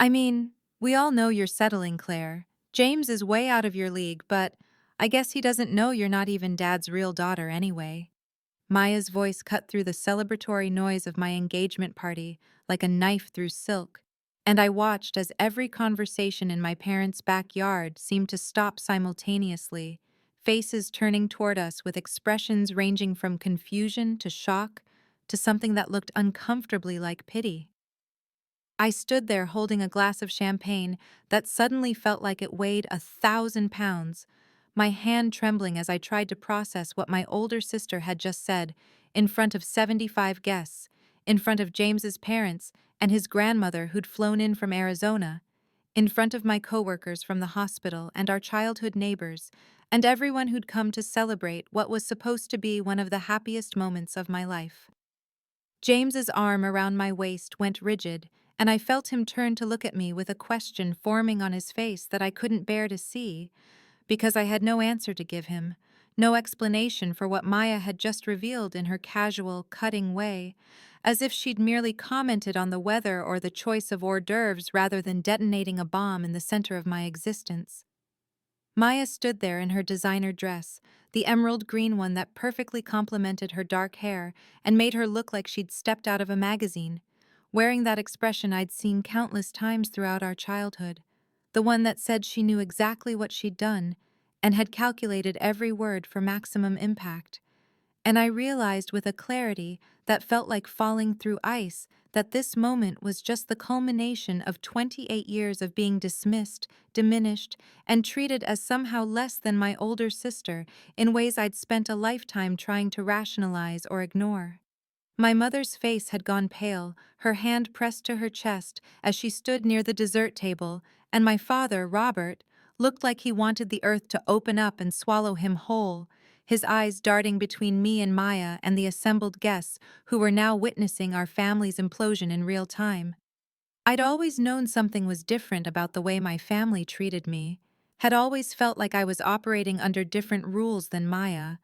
I mean, we all know you're settling, Claire. James is way out of your league, but I guess he doesn't know you're not even Dad's real daughter anyway. Maya's voice cut through the celebratory noise of my engagement party like a knife through silk, and I watched as every conversation in my parents' backyard seemed to stop simultaneously, faces turning toward us with expressions ranging from confusion to shock to something that looked uncomfortably like pity. I stood there holding a glass of champagne that suddenly felt like it weighed 1,000 pounds, my hand trembling as I tried to process what my older sister had just said in front of 75 guests, in front of James's parents and his grandmother who'd flown in from Arizona, in front of my coworkers from the hospital and our childhood neighbors, and everyone who'd come to celebrate what was supposed to be one of the happiest moments of my life. James's arm around my waist went rigid, and I felt him turn to look at me with a question forming on his face that I couldn't bear to see, because I had no answer to give him, no explanation for what Maya had just revealed in her casual, cutting way, as if she'd merely commented on the weather or the choice of hors d'oeuvres rather than detonating a bomb in the center of my existence. Maya stood there in her designer dress, the emerald green one that perfectly complemented her dark hair and made her look like she'd stepped out of a magazine, wearing that expression I'd seen countless times throughout our childhood, the one that said she knew exactly what she'd done and had calculated every word for maximum impact. And I realized with a clarity that felt like falling through ice that this moment was just the culmination of 28 years of being dismissed, diminished, and treated as somehow less than my older sister in ways I'd spent a lifetime trying to rationalize or ignore. My mother's face had gone pale, her hand pressed to her chest as she stood near the dessert table, and my father, Robert, looked like he wanted the earth to open up and swallow him whole, his eyes darting between me and Maya and the assembled guests who were now witnessing our family's implosion in real time. I'd always known something was different about the way my family treated me, had always felt like I was operating under different rules than Maya,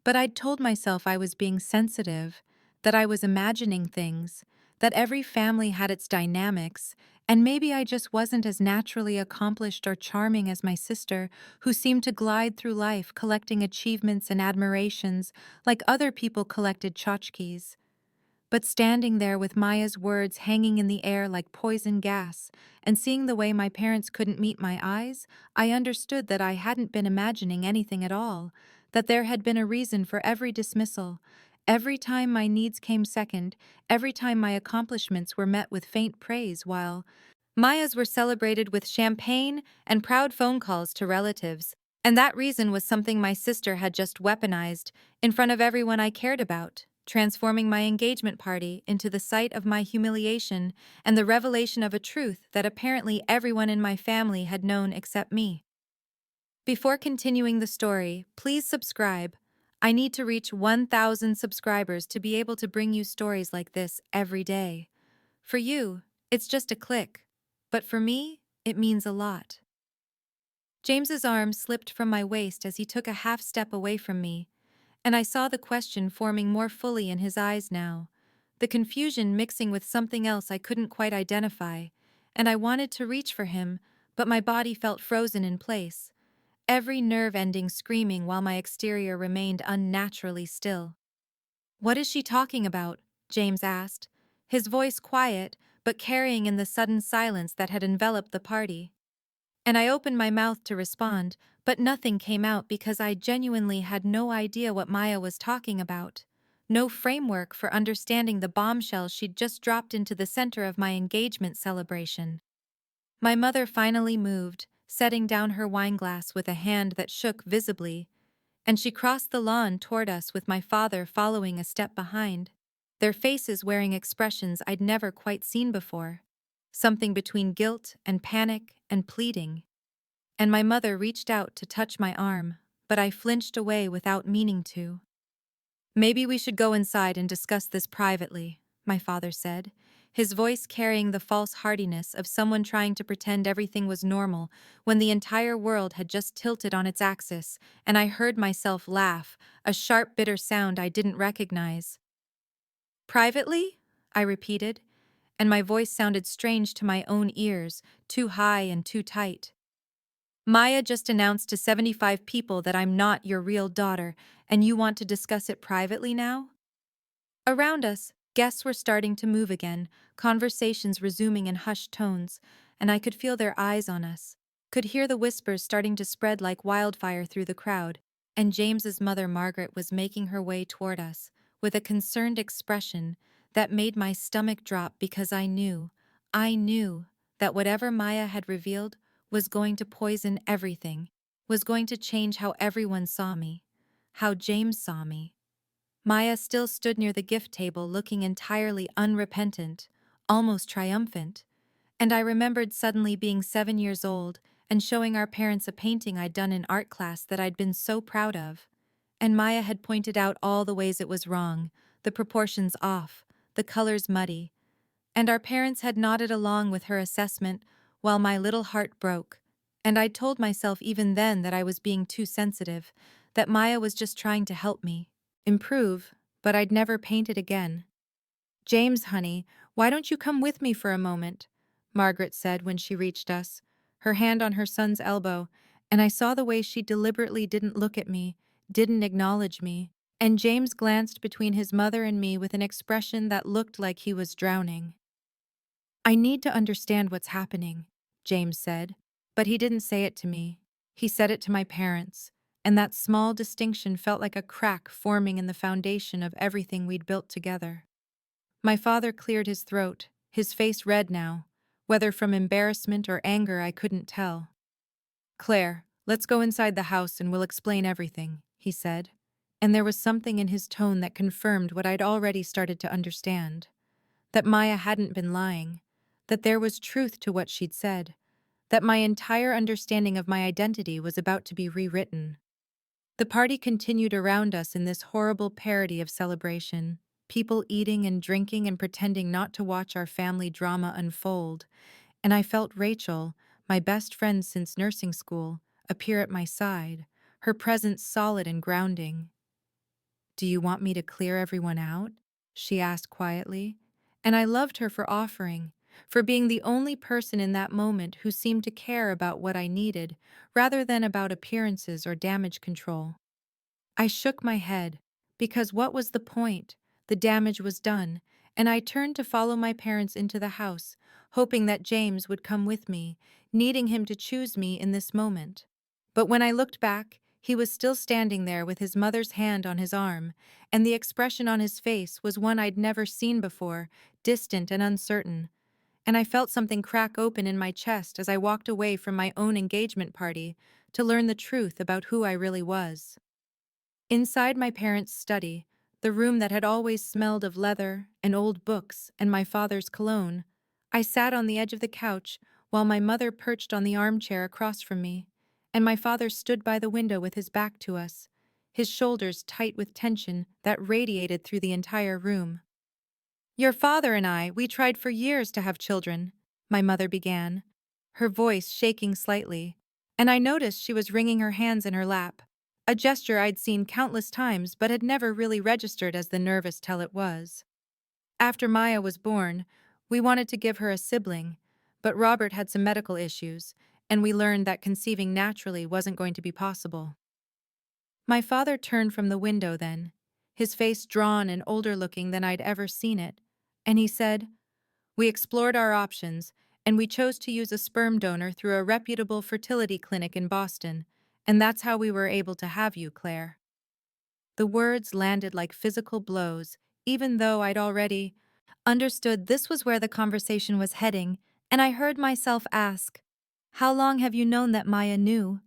but I'd told myself I was being sensitive, that I was imagining things, that every family had its dynamics, and maybe I just wasn't as naturally accomplished or charming as my sister, who seemed to glide through life collecting achievements and admirations like other people collected tchotchkes. But standing there with Maya's words hanging in the air like poison gas, and seeing the way my parents couldn't meet my eyes, I understood that I hadn't been imagining anything at all, that there had been a reason for every dismissal. Every time my needs came second, every time my accomplishments were met with faint praise, while Maya's were celebrated with champagne and proud phone calls to relatives. And that reason was something my sister had just weaponized in front of everyone I cared about, transforming my engagement party into the site of my humiliation and the revelation of a truth that apparently everyone in my family had known except me. Before continuing the story, please subscribe. I need to reach 1,000 subscribers to be able to bring you stories like this every day. For you, it's just a click, but for me, it means a lot. James's arm slipped from my waist as he took a half step away from me, and I saw the question forming more fully in his eyes now, the confusion mixing with something else I couldn't quite identify, and I wanted to reach for him, but my body felt frozen in place, every nerve ending screaming while my exterior remained unnaturally still. "What is she talking about?" James asked, his voice quiet but carrying in the sudden silence that had enveloped the party. And I opened my mouth to respond, but nothing came out because I genuinely had no idea what Maya was talking about. No framework for understanding the bombshell she'd just dropped into the center of my engagement celebration. My mother finally moved, setting down her wineglass with a hand that shook visibly, and she crossed the lawn toward us with my father following a step behind, their faces wearing expressions I'd never quite seen before, something between guilt and panic and pleading. And my mother reached out to touch my arm, but I flinched away without meaning to. "Maybe we should go inside and discuss this privately," my father said, his voice carrying the false heartiness of someone trying to pretend everything was normal when the entire world had just tilted on its axis, and I heard myself laugh, a sharp, bitter sound I didn't recognize. "Privately?" I repeated, and my voice sounded strange to my own ears, too high and too tight. Maya just announced to 75 people that I'm not your real daughter, and you want to discuss it privately now? Around us, guests were starting to move again, conversations resuming in hushed tones, and I could feel their eyes on us. Could hear the whispers starting to spread like wildfire through the crowd, and James's mother Margaret was making her way toward us, with a concerned expression that made my stomach drop because I knew that whatever Maya had revealed was going to poison everything, was going to change how everyone saw me, how James saw me. Maya still stood near the gift table looking entirely unrepentant, almost triumphant, and I remembered suddenly being 7 years old and showing our parents a painting I'd done in art class that I'd been so proud of. And Maya had pointed out all the ways it was wrong, the proportions off, the colors muddy, and our parents had nodded along with her assessment while my little heart broke. And I'd told myself even then that I was being too sensitive, that Maya was just trying to help me improve, but I'd never paint it again. James, honey, why don't you come with me for a moment? Margaret said when she reached us, her hand on her son's elbow, and I saw the way she deliberately didn't look at me, didn't acknowledge me, and James glanced between his mother and me with an expression that looked like he was drowning. I need to understand what's happening, James said, but he didn't say it to me. He said it to my parents, and that small distinction felt like a crack forming in the foundation of everything we'd built together. My father cleared his throat, his face red now, whether from embarrassment or anger I couldn't tell. Claire, let's go inside the house and we'll explain everything, he said, and there was something in his tone that confirmed what I'd already started to understand. That Maya hadn't been lying, that there was truth to what she'd said, that my entire understanding of my identity was about to be rewritten. The party continued around us in this horrible parody of celebration, people eating and drinking and pretending not to watch our family drama unfold, and I felt Rachel, my best friend since nursing school, appear at my side, her presence solid and grounding. "Do you want me to clear everyone out?" she asked quietly, and I loved her for offering, for being the only person in that moment who seemed to care about what I needed, rather than about appearances or damage control. I shook my head, because what was the point? The damage was done, and I turned to follow my parents into the house, hoping that James would come with me, needing him to choose me in this moment. But when I looked back, he was still standing there with his mother's hand on his arm, and the expression on his face was one I'd never seen before, distant and uncertain. And I felt something crack open in my chest as I walked away from my own engagement party to learn the truth about who I really was. Inside my parents' study, the room that had always smelled of leather and old books and my father's cologne, I sat on the edge of the couch while my mother perched on the armchair across from me, and my father stood by the window with his back to us, his shoulders tight with tension that radiated through the entire room. "Your father and we tried for years to have children," my mother began, her voice shaking slightly, and I noticed she was wringing her hands in her lap, a gesture I'd seen countless times but had never really registered as the nervous tell it was. After Maya was born, we wanted to give her a sibling, but Robert had some medical issues, and we learned that conceiving naturally wasn't going to be possible. My father turned from the window then, his face drawn and older looking than I'd ever seen it, and he said, "We explored our options, and we chose to use a sperm donor through a reputable fertility clinic in Boston, and that's how we were able to have you, Claire." The words landed like physical blows, even though I'd already understood this was where the conversation was heading, and I heard myself ask, "How long have you known that Maya knew?"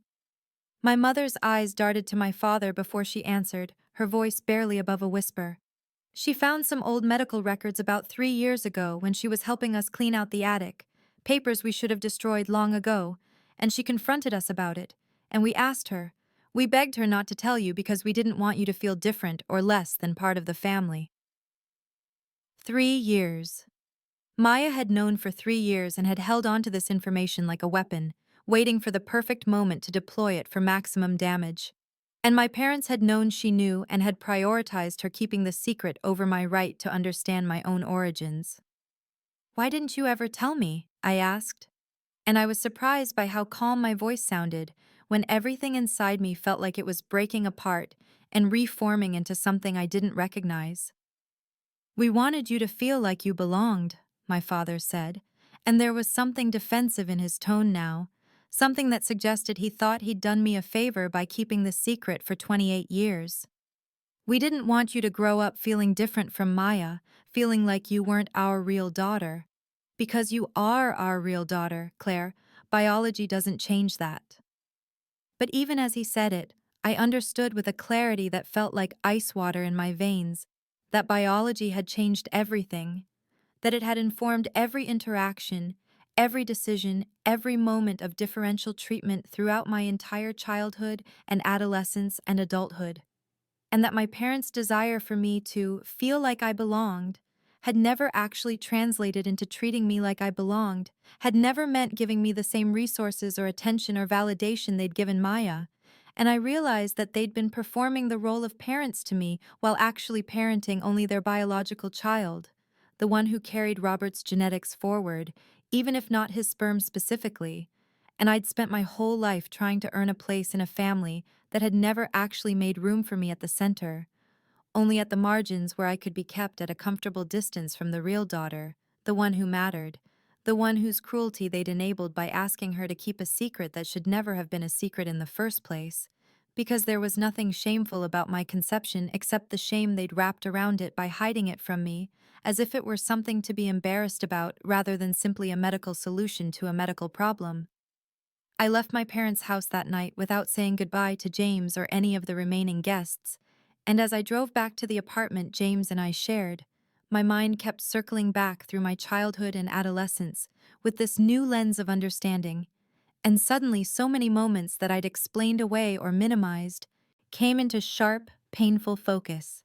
My mother's eyes darted to my father before she answered, her voice barely above a whisper. "She found some old medical records about 3 years ago when she was helping us clean out the attic, papers we should have destroyed long ago, and she confronted us about it, and we asked her. We begged her not to tell you because we didn't want you to feel different or less than part of the family." 3 years. Maya had known for 3 years and had held on to this information like a weapon, waiting for the perfect moment to deploy it for maximum damage. And my parents had known she knew and had prioritized her keeping the secret over my right to understand my own origins. Why didn't you ever tell me? I asked. And I was surprised by how calm my voice sounded when everything inside me felt like it was breaking apart and reforming into something I didn't recognize. We wanted you to feel like you belonged, my father said, and there was something defensive in his tone now, something that suggested he thought he'd done me a favor by keeping the secret for 28 years. We didn't want you to grow up feeling different from Maya, feeling like you weren't our real daughter. Because you are our real daughter, Claire. Biology doesn't change that. But even as he said it, I understood with a clarity that felt like ice water in my veins that biology had changed everything, that it had informed every interaction, every decision, every moment of differential treatment throughout my entire childhood and adolescence and adulthood, and that my parents' desire for me to feel like I belonged had never actually translated into treating me like I belonged, had never meant giving me the same resources or attention or validation they'd given Maya. And I realized that they'd been performing the role of parents to me while actually parenting only their biological child, the one who carried Robert's genetics forward, even if not his sperm specifically. And I'd spent my whole life trying to earn a place in a family that had never actually made room for me at the center, only at the margins where I could be kept at a comfortable distance from the real daughter, the one who mattered, the one whose cruelty they'd enabled by asking her to keep a secret that should never have been a secret in the first place, because there was nothing shameful about my conception except the shame they'd wrapped around it by hiding it from me, as if it were something to be embarrassed about rather than simply a medical solution to a medical problem. I left my parents' house that night without saying goodbye to James or any of the remaining guests, and as I drove back to the apartment James and I shared, my mind kept circling back through my childhood and adolescence with this new lens of understanding, and suddenly so many moments that I'd explained away or minimized came into sharp, painful focus.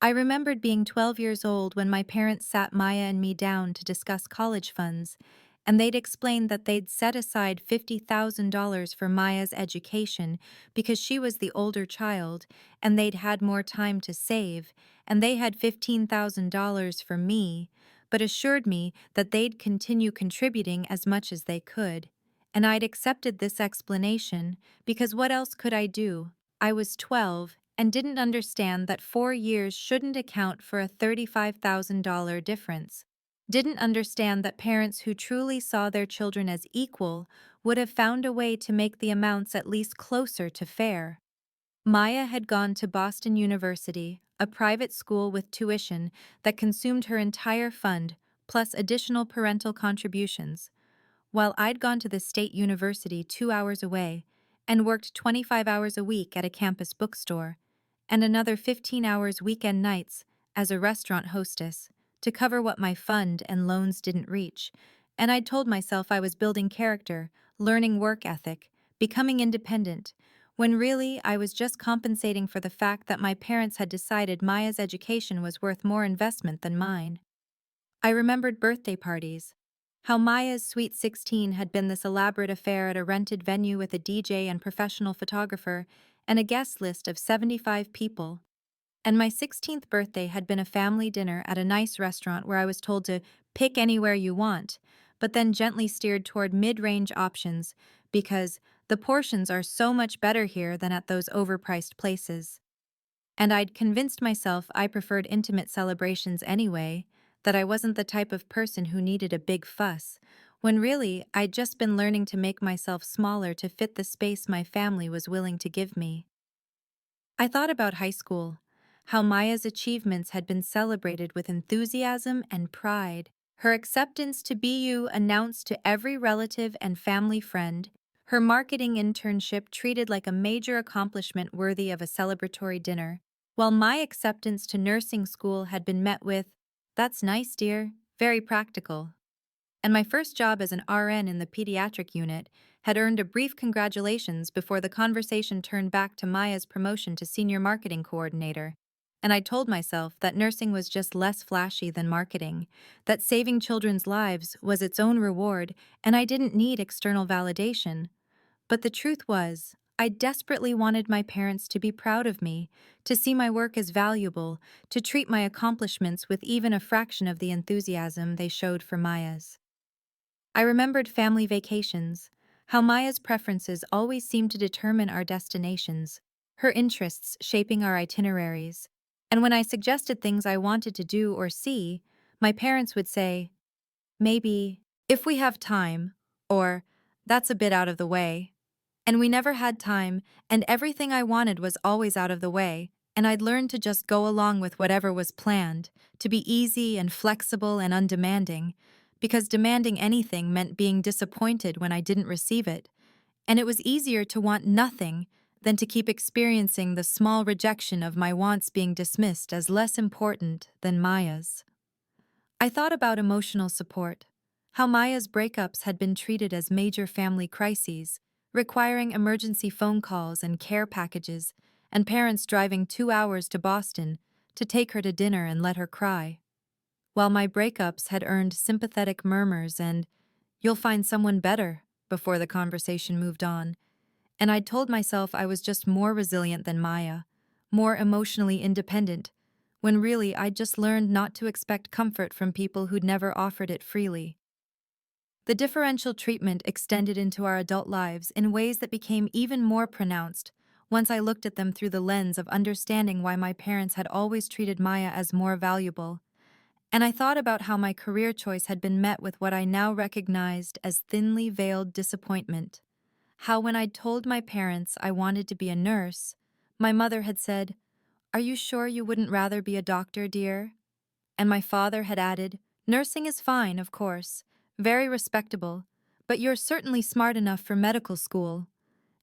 I remembered being 12 years old when my parents sat Maya and me down to discuss college funds, and they'd explained that they'd set aside $50,000 for Maya's education because she was the older child, and they'd had more time to save, and they had $15,000 for me, but assured me that they'd continue contributing as much as they could. And I'd accepted this explanation because what else could I do? I was 12 and didn't understand that 4 years shouldn't account for a $35,000 difference. Didn't understand that parents who truly saw their children as equal would have found a way to make the amounts at least closer to fair. Maya had gone to Boston University, a private school with tuition that consumed her entire fund, plus additional parental contributions, while I'd gone to the state university 2 hours away and worked 25 hours a week at a campus bookstore, and another 15 hours weekend nights as a restaurant hostess to cover what my fund and loans didn't reach. And I'd told myself I was building character, learning work ethic, becoming independent, when really I was just compensating for the fact that my parents had decided Maya's education was worth more investment than mine. I remembered birthday parties. How Maya's Sweet 16 had been this elaborate affair at a rented venue with a DJ and professional photographer and a guest list of 75 people. And my 16th birthday had been a family dinner at a nice restaurant where I was told to pick anywhere you want, but then gently steered toward mid-range options because the portions are so much better here than at those overpriced places. And I'd convinced myself I preferred intimate celebrations anyway, that I wasn't the type of person who needed a big fuss, when really I'd just been learning to make myself smaller to fit the space my family was willing to give me. I thought about high school, how Maya's achievements had been celebrated with enthusiasm and pride, her acceptance to BU announced to every relative and family friend, her marketing internship treated like a major accomplishment worthy of a celebratory dinner, while my acceptance to nursing school had been met with, "That's nice, dear, very practical." And my first job as an RN in the pediatric unit had earned a brief congratulations before the conversation turned back to Maya's promotion to senior marketing coordinator. And I told myself that nursing was just less flashy than marketing, that saving children's lives was its own reward, and I didn't need external validation. But the truth was, I desperately wanted my parents to be proud of me, to see my work as valuable, to treat my accomplishments with even a fraction of the enthusiasm they showed for Maya's. I remembered family vacations, how Maya's preferences always seemed to determine our destinations, her interests shaping our itineraries. And when I suggested things I wanted to do or see, my parents would say, maybe, if we have time, or that's a bit out of the way. And we never had time, and everything I wanted was always out of the way, and I'd learned to just go along with whatever was planned, to be easy and flexible and undemanding, because demanding anything meant being disappointed when I didn't receive it, and it was easier to want nothing than to keep experiencing the small rejection of my wants being dismissed as less important than Maya's. I thought about emotional support, how Maya's breakups had been treated as major family crises, requiring emergency phone calls and care packages, and parents driving 2 hours to Boston to take her to dinner and let her cry. While my breakups had earned sympathetic murmurs and, "You'll find someone better," before the conversation moved on, and I'd told myself I was just more resilient than Maya, more emotionally independent, when really I'd just learned not to expect comfort from people who'd never offered it freely. The differential treatment extended into our adult lives in ways that became even more pronounced once I looked at them through the lens of understanding why my parents had always treated Maya as more valuable. And I thought about how my career choice had been met with what I now recognized as thinly veiled disappointment. How, when I'd told my parents I wanted to be a nurse, my mother had said, "Are you sure you wouldn't rather be a doctor, dear?" And my father had added, "Nursing is fine, of course, very respectable, but you're certainly smart enough for medical school."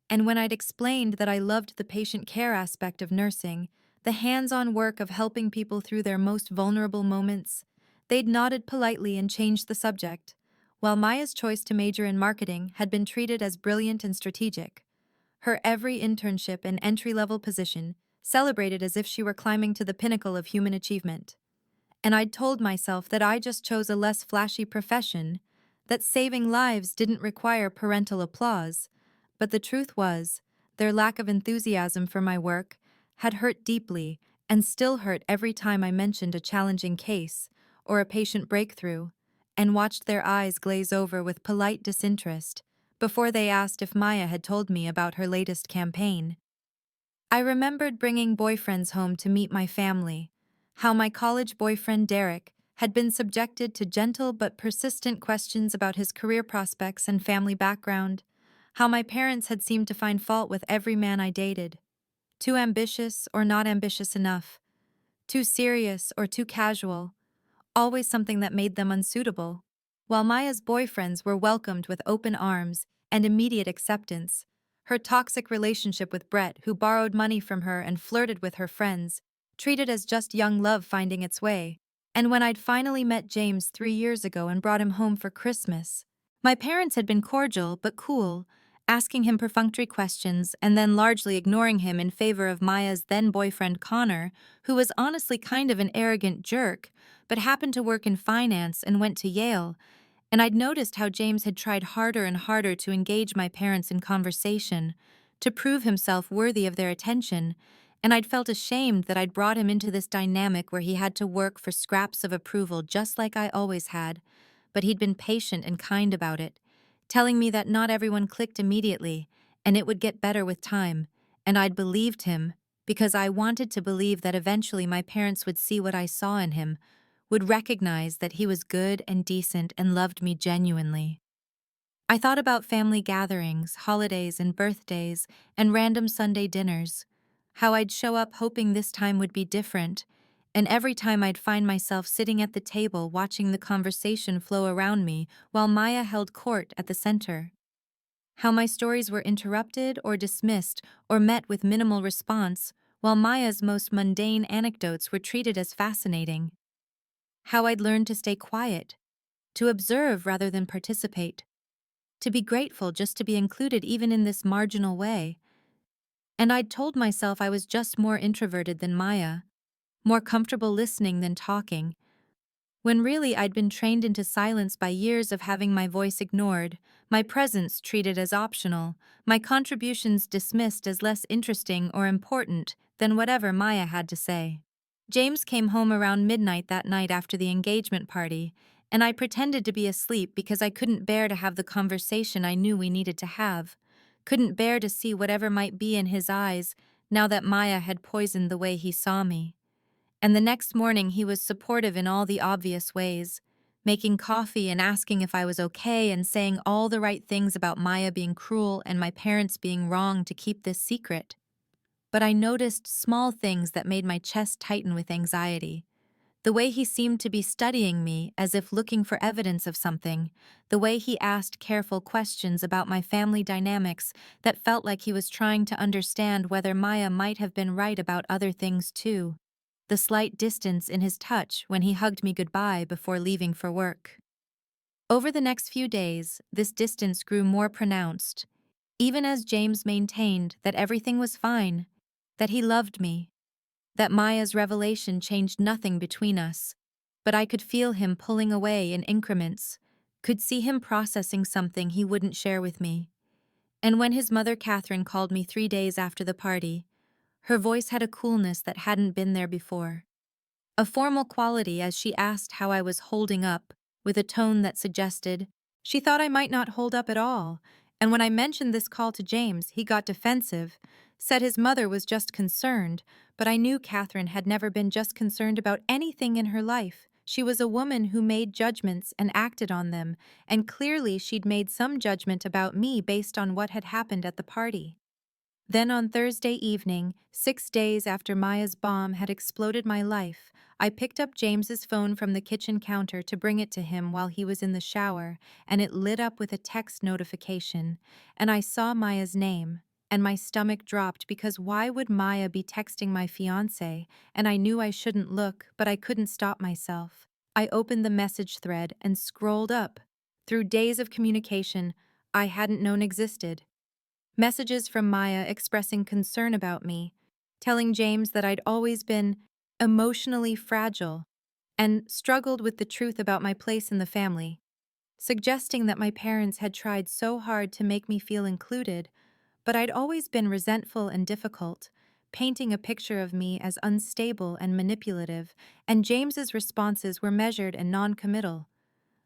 And when I'd explained that I loved the patient care aspect of nursing, the hands-on work of helping people through their most vulnerable moments, they'd nodded politely and changed the subject, while Maya's choice to major in marketing had been treated as brilliant and strategic. Her every internship and entry-level position celebrated as if she were climbing to the pinnacle of human achievement. And I'd told myself that I just chose a less flashy profession, that saving lives didn't require parental applause, but the truth was, their lack of enthusiasm for my work had hurt deeply and still hurt every time I mentioned a challenging case or a patient breakthrough, and watched their eyes glaze over with polite disinterest before they asked if Maya had told me about her latest campaign. I remembered bringing boyfriends home to meet my family, how my college boyfriend Derek had been subjected to gentle but persistent questions about his career prospects and family background, how my parents had seemed to find fault with every man I dated. Too ambitious or not ambitious enough, too serious or too casual, always something that made them unsuitable. While Maya's boyfriends were welcomed with open arms and immediate acceptance, her toxic relationship with Brett, who borrowed money from her and flirted with her friends, treated as just young love finding its way. And when I'd finally met James 3 years ago and brought him home for Christmas, my parents had been cordial but cool, asking him perfunctory questions and then largely ignoring him in favor of Maya's then-boyfriend Connor, who was honestly kind of an arrogant jerk, but happened to work in finance and went to Yale. And I'd noticed how James had tried harder and harder to engage my parents in conversation, to prove himself worthy of their attention, and I'd felt ashamed that I'd brought him into this dynamic where he had to work for scraps of approval just like I always had, but he'd been patient and kind about it, telling me that not everyone clicked immediately, and it would get better with time, and I'd believed him because I wanted to believe that eventually my parents would see what I saw in him, would recognize that he was good and decent and loved me genuinely. I thought about family gatherings, holidays and birthdays, and random Sunday dinners, how I'd show up hoping this time would be different, and every time I'd find myself sitting at the table watching the conversation flow around me while Maya held court at the center. How my stories were interrupted or dismissed or met with minimal response, while Maya's most mundane anecdotes were treated as fascinating. How I'd learned to stay quiet, to observe rather than participate, to be grateful just to be included even in this marginal way. And I'd told myself I was just more introverted than Maya, more comfortable listening than talking, when really I'd been trained into silence by years of having my voice ignored, my presence treated as optional, my contributions dismissed as less interesting or important than whatever Maya had to say. James came home around midnight that night after the engagement party, and I pretended to be asleep because I couldn't bear to have the conversation I knew we needed to have. Couldn't bear to see whatever might be in his eyes now that Maya had poisoned the way he saw me. And the next morning he was supportive in all the obvious ways, making coffee and asking if I was okay and saying all the right things about Maya being cruel and my parents being wrong to keep this secret. But I noticed small things that made my chest tighten with anxiety. The way he seemed to be studying me as if looking for evidence of something, the way he asked careful questions about my family dynamics that felt like he was trying to understand whether Maya might have been right about other things too, the slight distance in his touch when he hugged me goodbye before leaving for work. Over the next few days, this distance grew more pronounced, even as James maintained that everything was fine, that he loved me, that Maya's revelation changed nothing between us, but I could feel him pulling away in increments, could see him processing something he wouldn't share with me. And when his mother Catherine called me 3 days after the party, her voice had a coolness that hadn't been there before. A formal quality as she asked how I was holding up, with a tone that suggested she thought I might not hold up at all, and when I mentioned this call to James, he got defensive, said his mother was just concerned, but I knew Catherine had never been just concerned about anything in her life. She was a woman who made judgments and acted on them, and clearly she'd made some judgment about me based on what had happened at the party. Then on Thursday evening, 6 days after Maya's bomb had exploded my life, I picked up James's phone from the kitchen counter to bring it to him while he was in the shower, and it lit up with a text notification, and I saw Maya's name, and my stomach dropped because why would Maya be texting my fiancé, and I knew I shouldn't look, but I couldn't stop myself. I opened the message thread and scrolled up, through days of communication I hadn't known existed. Messages from Maya expressing concern about me, telling James that I'd always been emotionally fragile and struggled with the truth about my place in the family, suggesting that my parents had tried so hard to make me feel included, but I'd always been resentful and difficult, painting a picture of me as unstable and manipulative, and James's responses were measured and non-committal.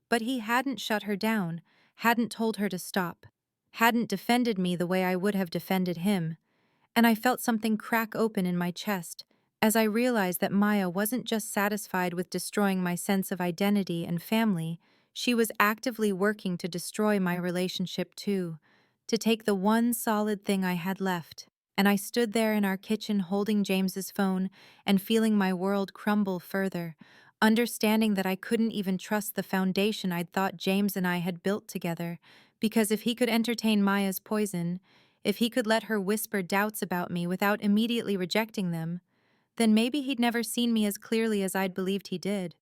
But he hadn't shut her down, hadn't told her to stop, hadn't defended me the way I would have defended him, and I felt something crack open in my chest as I realized that Maya wasn't just satisfied with destroying my sense of identity and family, she was actively working to destroy my relationship too, to take the one solid thing I had left. And I stood there in our kitchen holding James's phone and feeling my world crumble further, understanding that I couldn't even trust the foundation I'd thought James and I had built together, because if he could entertain Maya's poison, if he could let her whisper doubts about me without immediately rejecting them, then maybe he'd never seen me as clearly as I'd believed he did.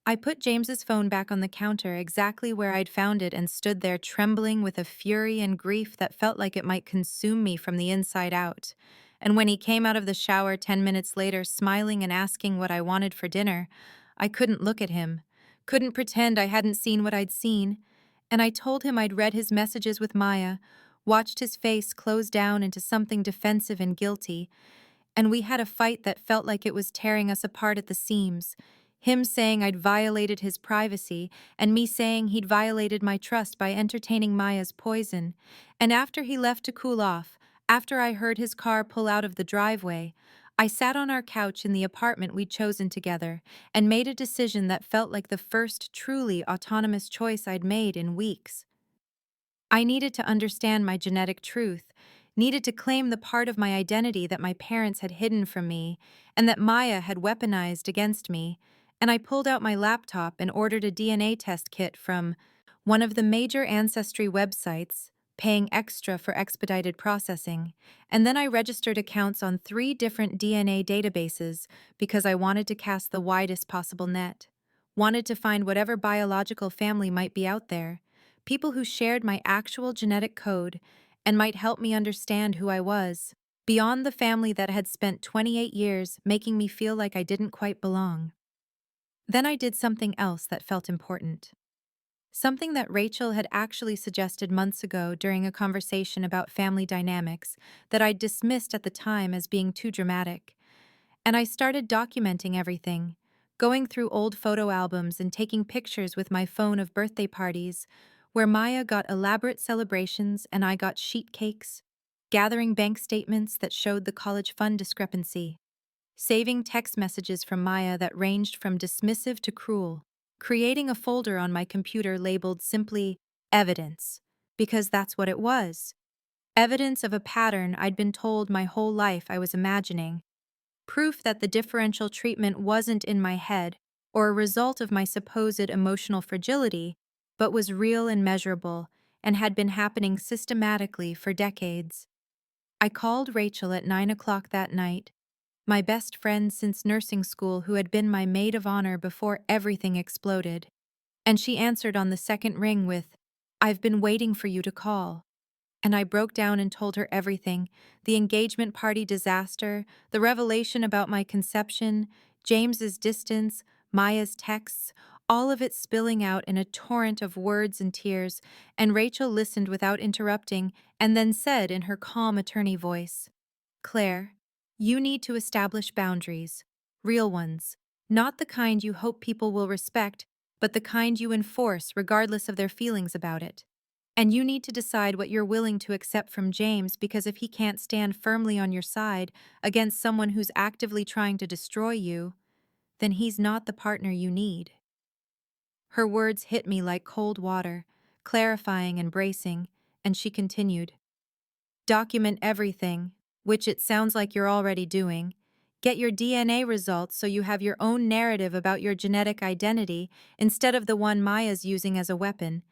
I put James's phone back on the counter exactly where I'd found it and stood there trembling with a fury and grief that felt like it might consume me from the inside out. And when he came out of the shower 10 minutes later, smiling and asking what I wanted for dinner, I couldn't look at him, couldn't pretend I hadn't seen what I'd seen, and I told him I'd read his messages with Maya, watched his face close down into something defensive and guilty, and we had a fight that felt like it was tearing us apart at the seams. Him saying I'd violated his privacy, and me saying he'd violated my trust by entertaining Maya's poison. And after he left to cool off, after I heard his car pull out of the driveway, I sat on our couch in the apartment we'd chosen together and made a decision that felt like the first truly autonomous choice I'd made in weeks. I needed to understand my genetic truth, needed to claim the part of my identity that my parents had hidden from me and that Maya had weaponized against me, and I pulled out my laptop and ordered a DNA test kit from one of the major ancestry websites, paying extra for expedited processing, and then I registered accounts on 3 different DNA databases because I wanted to cast the widest possible net, wanted to find whatever biological family might be out there, people who shared my actual genetic code and might help me understand who I was, beyond the family that had spent 28 years making me feel like I didn't quite belong. Then I did something else that felt important. Something that Rachel had actually suggested months ago during a conversation about family dynamics that I'd dismissed at the time as being too dramatic. And I started documenting everything, going through old photo albums and taking pictures with my phone of birthday parties, where Maya got elaborate celebrations and I got sheet cakes, gathering bank statements that showed the college fund discrepancy, saving text messages from Maya that ranged from dismissive to cruel, creating a folder on my computer labeled simply evidence, because that's what it was. Evidence of a pattern I'd been told my whole life I was imagining. Proof that the differential treatment wasn't in my head or a result of my supposed emotional fragility, but was real and measurable and had been happening systematically for decades. I called Rachel at 9 o'clock that night, my best friend since nursing school who had been my maid of honor before everything exploded. And she answered on the second ring with, "I've been waiting for you to call." And I broke down and told her everything: the engagement party disaster, the revelation about my conception, James's distance, Maya's texts, all of it spilling out in a torrent of words and tears. And Rachel listened without interrupting and then said in her calm attorney voice, "Claire, you need to establish boundaries, real ones, not the kind you hope people will respect, but the kind you enforce regardless of their feelings about it. And you need to decide what you're willing to accept from James, because if he can't stand firmly on your side against someone who's actively trying to destroy you, then he's not the partner you need." Her words hit me like cold water, clarifying and bracing, and she continued, "Document everything, which it sounds like you're already doing. Get your DNA results so you have your own narrative about your genetic identity instead of the one Maya's using as a weapon.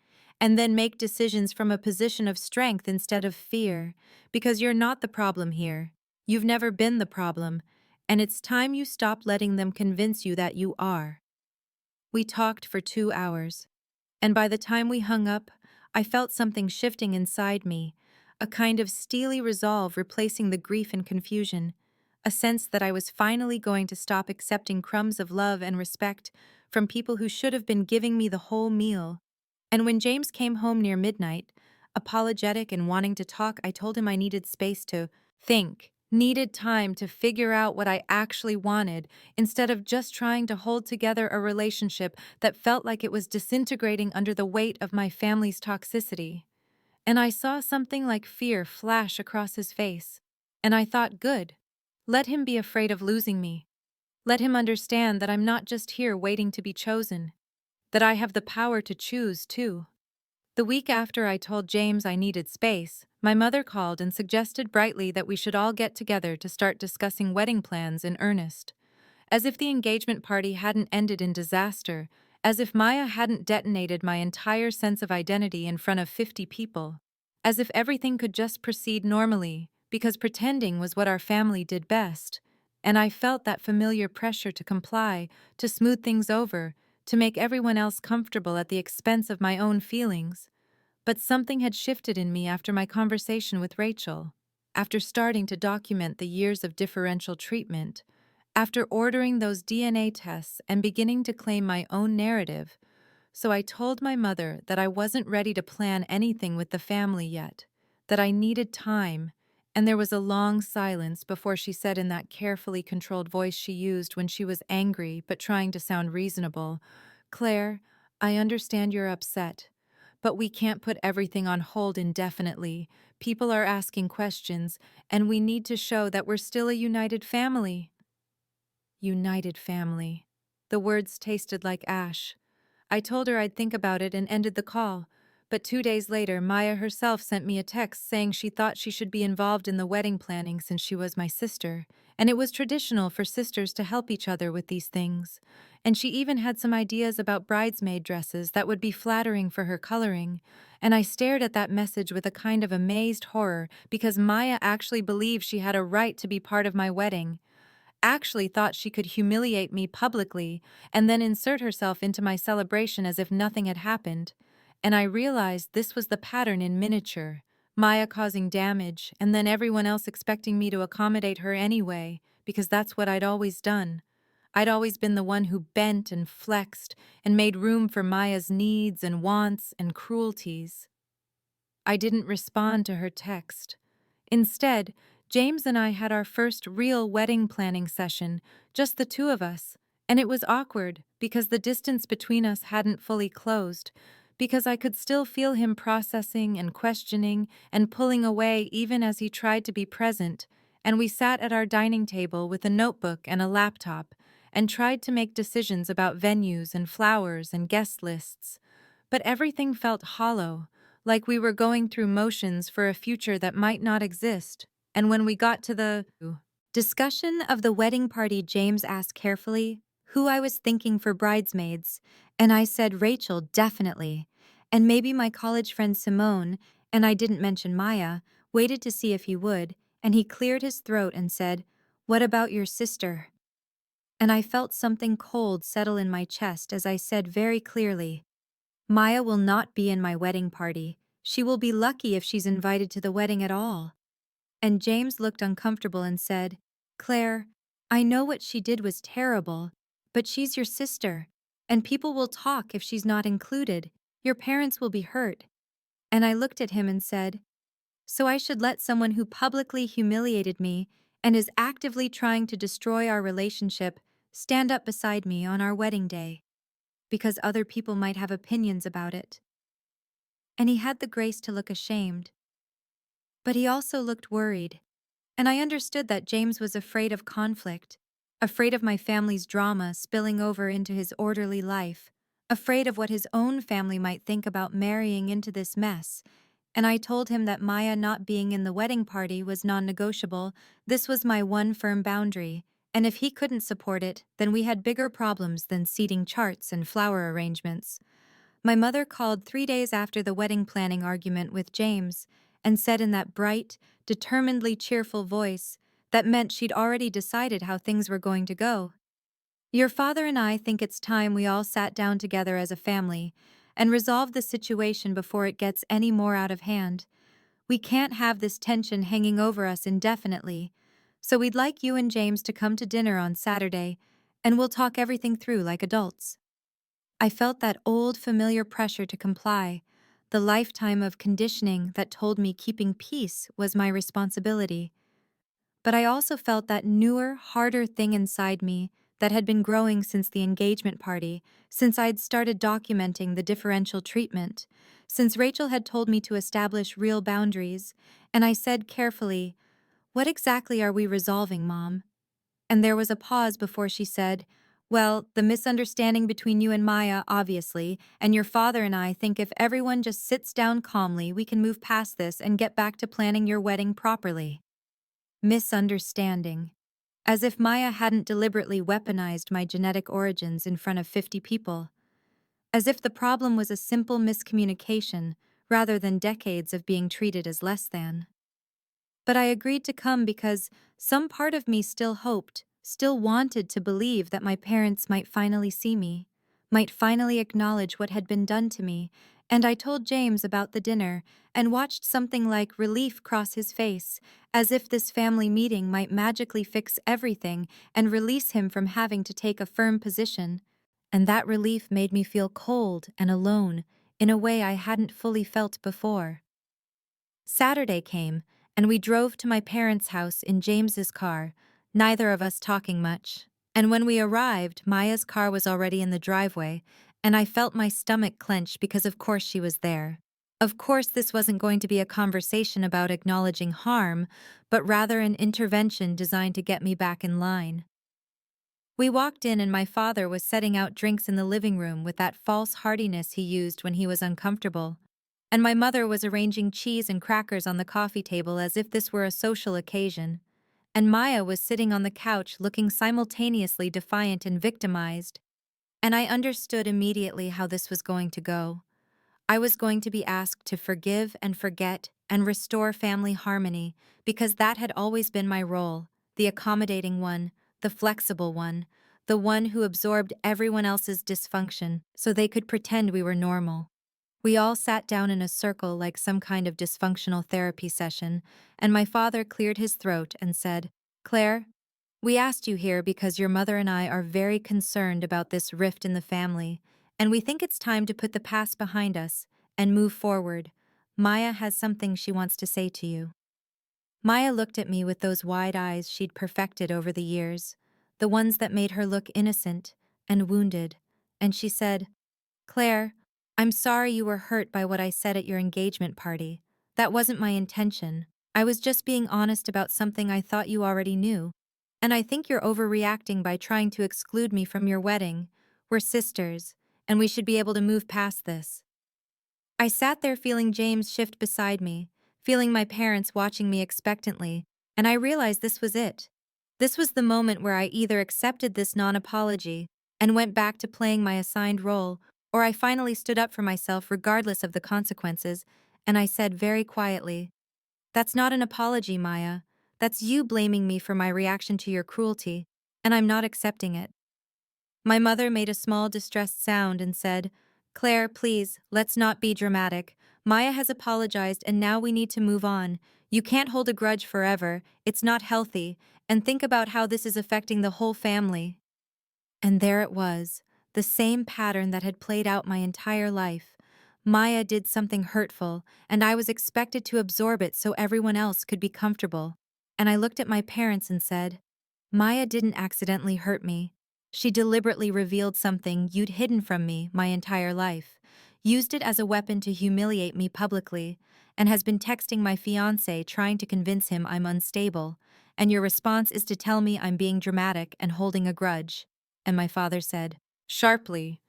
And then make decisions from a position of strength instead of fear, because you're not the problem here. You've never been the problem, and it's time you stop letting them convince you that you are." We talked for 2 hours, and by the time we hung up, I felt something shifting inside me, a kind of steely resolve replacing the grief and confusion, a sense that I was finally going to stop accepting crumbs of love and respect from people who should have been giving me the whole meal. And when James came home near midnight, apologetic and wanting to talk, I told him I needed space to think, needed time to figure out what I actually wanted, instead of just trying to hold together a relationship that felt like it was disintegrating under the weight of my family's toxicity. And I saw something like fear flash across his face. And I thought, good. Let him be afraid of losing me. Let him understand that I'm not just here waiting to be chosen, that I have the power to choose, too. The week after I told James I needed space, my mother called and suggested brightly that we should all get together to start discussing wedding plans in earnest. As if the engagement party hadn't ended in disaster, as if Maya hadn't detonated my entire sense of identity in front of 50 people, as if everything could just proceed normally, because pretending was what our family did best. And I felt that familiar pressure to comply, to smooth things over, to make everyone else comfortable at the expense of my own feelings. But something had shifted in me after my conversation with Rachel, after starting to document the years of differential treatment, after ordering those DNA tests and beginning to claim my own narrative. So I told my mother that I wasn't ready to plan anything with the family yet, that I needed time, and there was a long silence before she said in that carefully controlled voice she used when she was angry but trying to sound reasonable, "Claire, I understand you're upset, but we can't put everything on hold indefinitely. People are asking questions, and we need to show that we're still a united family." United family. The words tasted like ash. I told her I'd think about it and ended the call, but 2 days later, Maya herself sent me a text saying she thought she should be involved in the wedding planning since she was my sister, and it was traditional for sisters to help each other with these things. And she even had some ideas about bridesmaid dresses that would be flattering for her coloring, and I stared at that message with a kind of amazed horror, because Maya actually believed she had a right to be part of my wedding, actually thought she could humiliate me publicly and then insert herself into my celebration as if nothing had happened. And I realized this was the pattern in miniature: Maya causing damage, and then everyone else expecting me to accommodate her anyway, because that's what I'd always done. I'd always been the one who bent and flexed and made room for Maya's needs and wants and cruelties. I didn't respond to her text. Instead, James and I had our first real wedding planning session, just the two of us, and it was awkward because the distance between us hadn't fully closed, because I could still feel him processing and questioning and pulling away even as he tried to be present, and we sat at our dining table with a notebook and a laptop and tried to make decisions about venues and flowers and guest lists. But everything felt hollow, like we were going through motions for a future that might not exist. And when we got to the discussion of the wedding party, James asked carefully who I was thinking for bridesmaids, and I said Rachel, definitely. And maybe my college friend Simone, and I didn't mention Maya, waited to see if he would, and he cleared his throat and said, "What about your sister?" And I felt something cold settle in my chest as I said very clearly, Maya will not be in my wedding party. She will be lucky if she's invited to the wedding at all. And James looked uncomfortable and said, Claire, I know what she did was terrible, but she's your sister, and people will talk if she's not included. Your parents will be hurt. And I looked at him and said, so I should let someone who publicly humiliated me and is actively trying to destroy our relationship stand up beside me on our wedding day, because other people might have opinions about it. And he had the grace to look ashamed. But he also looked worried, and I understood that James was afraid of conflict, afraid of my family's drama spilling over into his orderly life, afraid of what his own family might think about marrying into this mess. And I told him that Maya not being in the wedding party was non-negotiable. This was my one firm boundary, and if he couldn't support it, then we had bigger problems than seating charts and flower arrangements. My mother called 3 days after the wedding planning argument with James and said in that bright, determinedly cheerful voice that meant she'd already decided how things were going to go. Your father and I think it's time we all sat down together as a family and resolved the situation before it gets any more out of hand. We can't have this tension hanging over us indefinitely, so we'd like you and James to come to dinner on Saturday, and we'll talk everything through like adults. I felt that old familiar pressure to comply, the lifetime of conditioning that told me keeping peace was my responsibility. But I also felt that newer, harder thing inside me that had been growing since the engagement party, since I'd started documenting the differential treatment, since Rachel had told me to establish real boundaries, and I said carefully, "What exactly are we resolving, Mom?" And there was a pause before she said, "Well, the misunderstanding between you and Maya, obviously, and your father and I think if everyone just sits down calmly, we can move past this and get back to planning your wedding properly." Misunderstanding. As if Maya hadn't deliberately weaponized my genetic origins in front of 50 people. As if the problem was a simple miscommunication rather than decades of being treated as less than. But I agreed to come because some part of me still hoped, still wanted to believe that my parents might finally see me, might finally acknowledge what had been done to me, and I told James about the dinner and watched something like relief cross his face, as if this family meeting might magically fix everything and release him from having to take a firm position. And that relief made me feel cold and alone in a way I hadn't fully felt before. Saturday came, and we drove to my parents' house in James's car, neither of us talking much. And when we arrived, Maya's car was already in the driveway, and I felt my stomach clench because of course she was there. Of course this wasn't going to be a conversation about acknowledging harm, but rather an intervention designed to get me back in line. We walked in and my father was setting out drinks in the living room with that false heartiness he used when he was uncomfortable. And my mother was arranging cheese and crackers on the coffee table as if this were a social occasion. And Maya was sitting on the couch looking simultaneously defiant and victimized. And I understood immediately how this was going to go. I was going to be asked to forgive and forget and restore family harmony because that had always been my role, the accommodating one, the flexible one, the one who absorbed everyone else's dysfunction so they could pretend we were normal. We all sat down in a circle like some kind of dysfunctional therapy session, and my father cleared his throat and said, "Claire, We asked you here because your mother and I are very concerned about this rift in the family, and we think it's time to put the past behind us and move forward. Maya has something she wants to say to you. Maya looked at me with those wide eyes she'd perfected over the years, the ones that made her look innocent and wounded, and she said, Claire, I'm sorry you were hurt by what I said at your engagement party. That wasn't my intention. I was just being honest about something I thought you already knew. And I think you're overreacting by trying to exclude me from your wedding. We're sisters, and we should be able to move past this. I sat there feeling James shift beside me, feeling my parents watching me expectantly, and I realized this was it. This was the moment where I either accepted this non-apology and went back to playing my assigned role, or I finally stood up for myself regardless of the consequences, and I said very quietly, That's not an apology, Maya. That's you blaming me for my reaction to your cruelty, and I'm not accepting it. My mother made a small distressed sound and said, Claire, please, let's not be dramatic. Maya has apologized and now we need to move on. You can't hold a grudge forever, it's not healthy, and think about how this is affecting the whole family. And there it was, the same pattern that had played out my entire life. Maya did something hurtful, and I was expected to absorb it so everyone else could be comfortable. And I looked at my parents and said, Maya didn't accidentally hurt me. She deliberately revealed something you'd hidden from me my entire life, used it as a weapon to humiliate me publicly, and has been texting my fiancé trying to convince him I'm unstable, and your response is to tell me I'm being dramatic and holding a grudge. And my father said, sharply,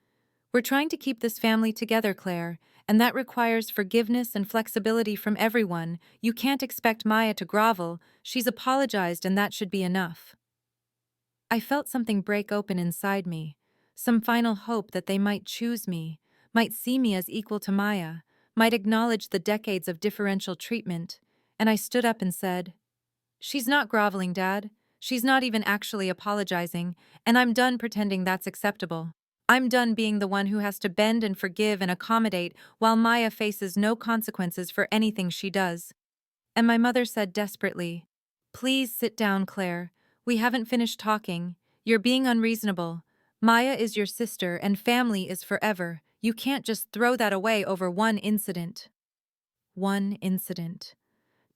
We're trying to keep this family together, Claire, and that requires forgiveness and flexibility from everyone. You can't expect Maya to grovel. She's apologized and that should be enough. I felt something break open inside me, some final hope that they might choose me, might see me as equal to Maya, might acknowledge the decades of differential treatment, and I stood up and said, She's not groveling, Dad. She's not even actually apologizing, and I'm done pretending that's acceptable. I'm done being the one who has to bend and forgive and accommodate while Maya faces no consequences for anything she does. And my mother said desperately, Please sit down, Claire. We haven't finished talking. You're being unreasonable. Maya is your sister and family is forever. You can't just throw that away over one incident. One incident.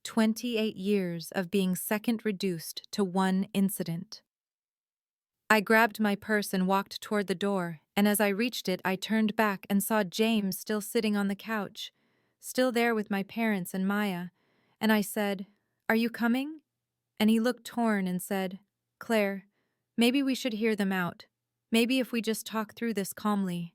28 years of being second reduced to one incident. I grabbed my purse and walked toward the door, and as I reached it, I turned back and saw James still sitting on the couch, still there with my parents and Maya, and I said, Are you coming? And he looked torn and said, Claire, maybe we should hear them out. Maybe if we just talk through this calmly.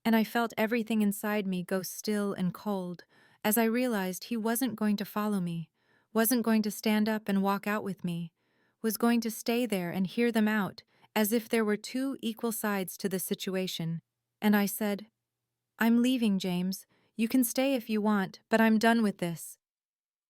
And I felt everything inside me go still and cold as I realized he wasn't going to follow me, wasn't going to stand up and walk out with me, was going to stay there and hear them out as if there were two equal sides to the situation. And I said, I'm leaving, James. You can stay if you want, but I'm done with this.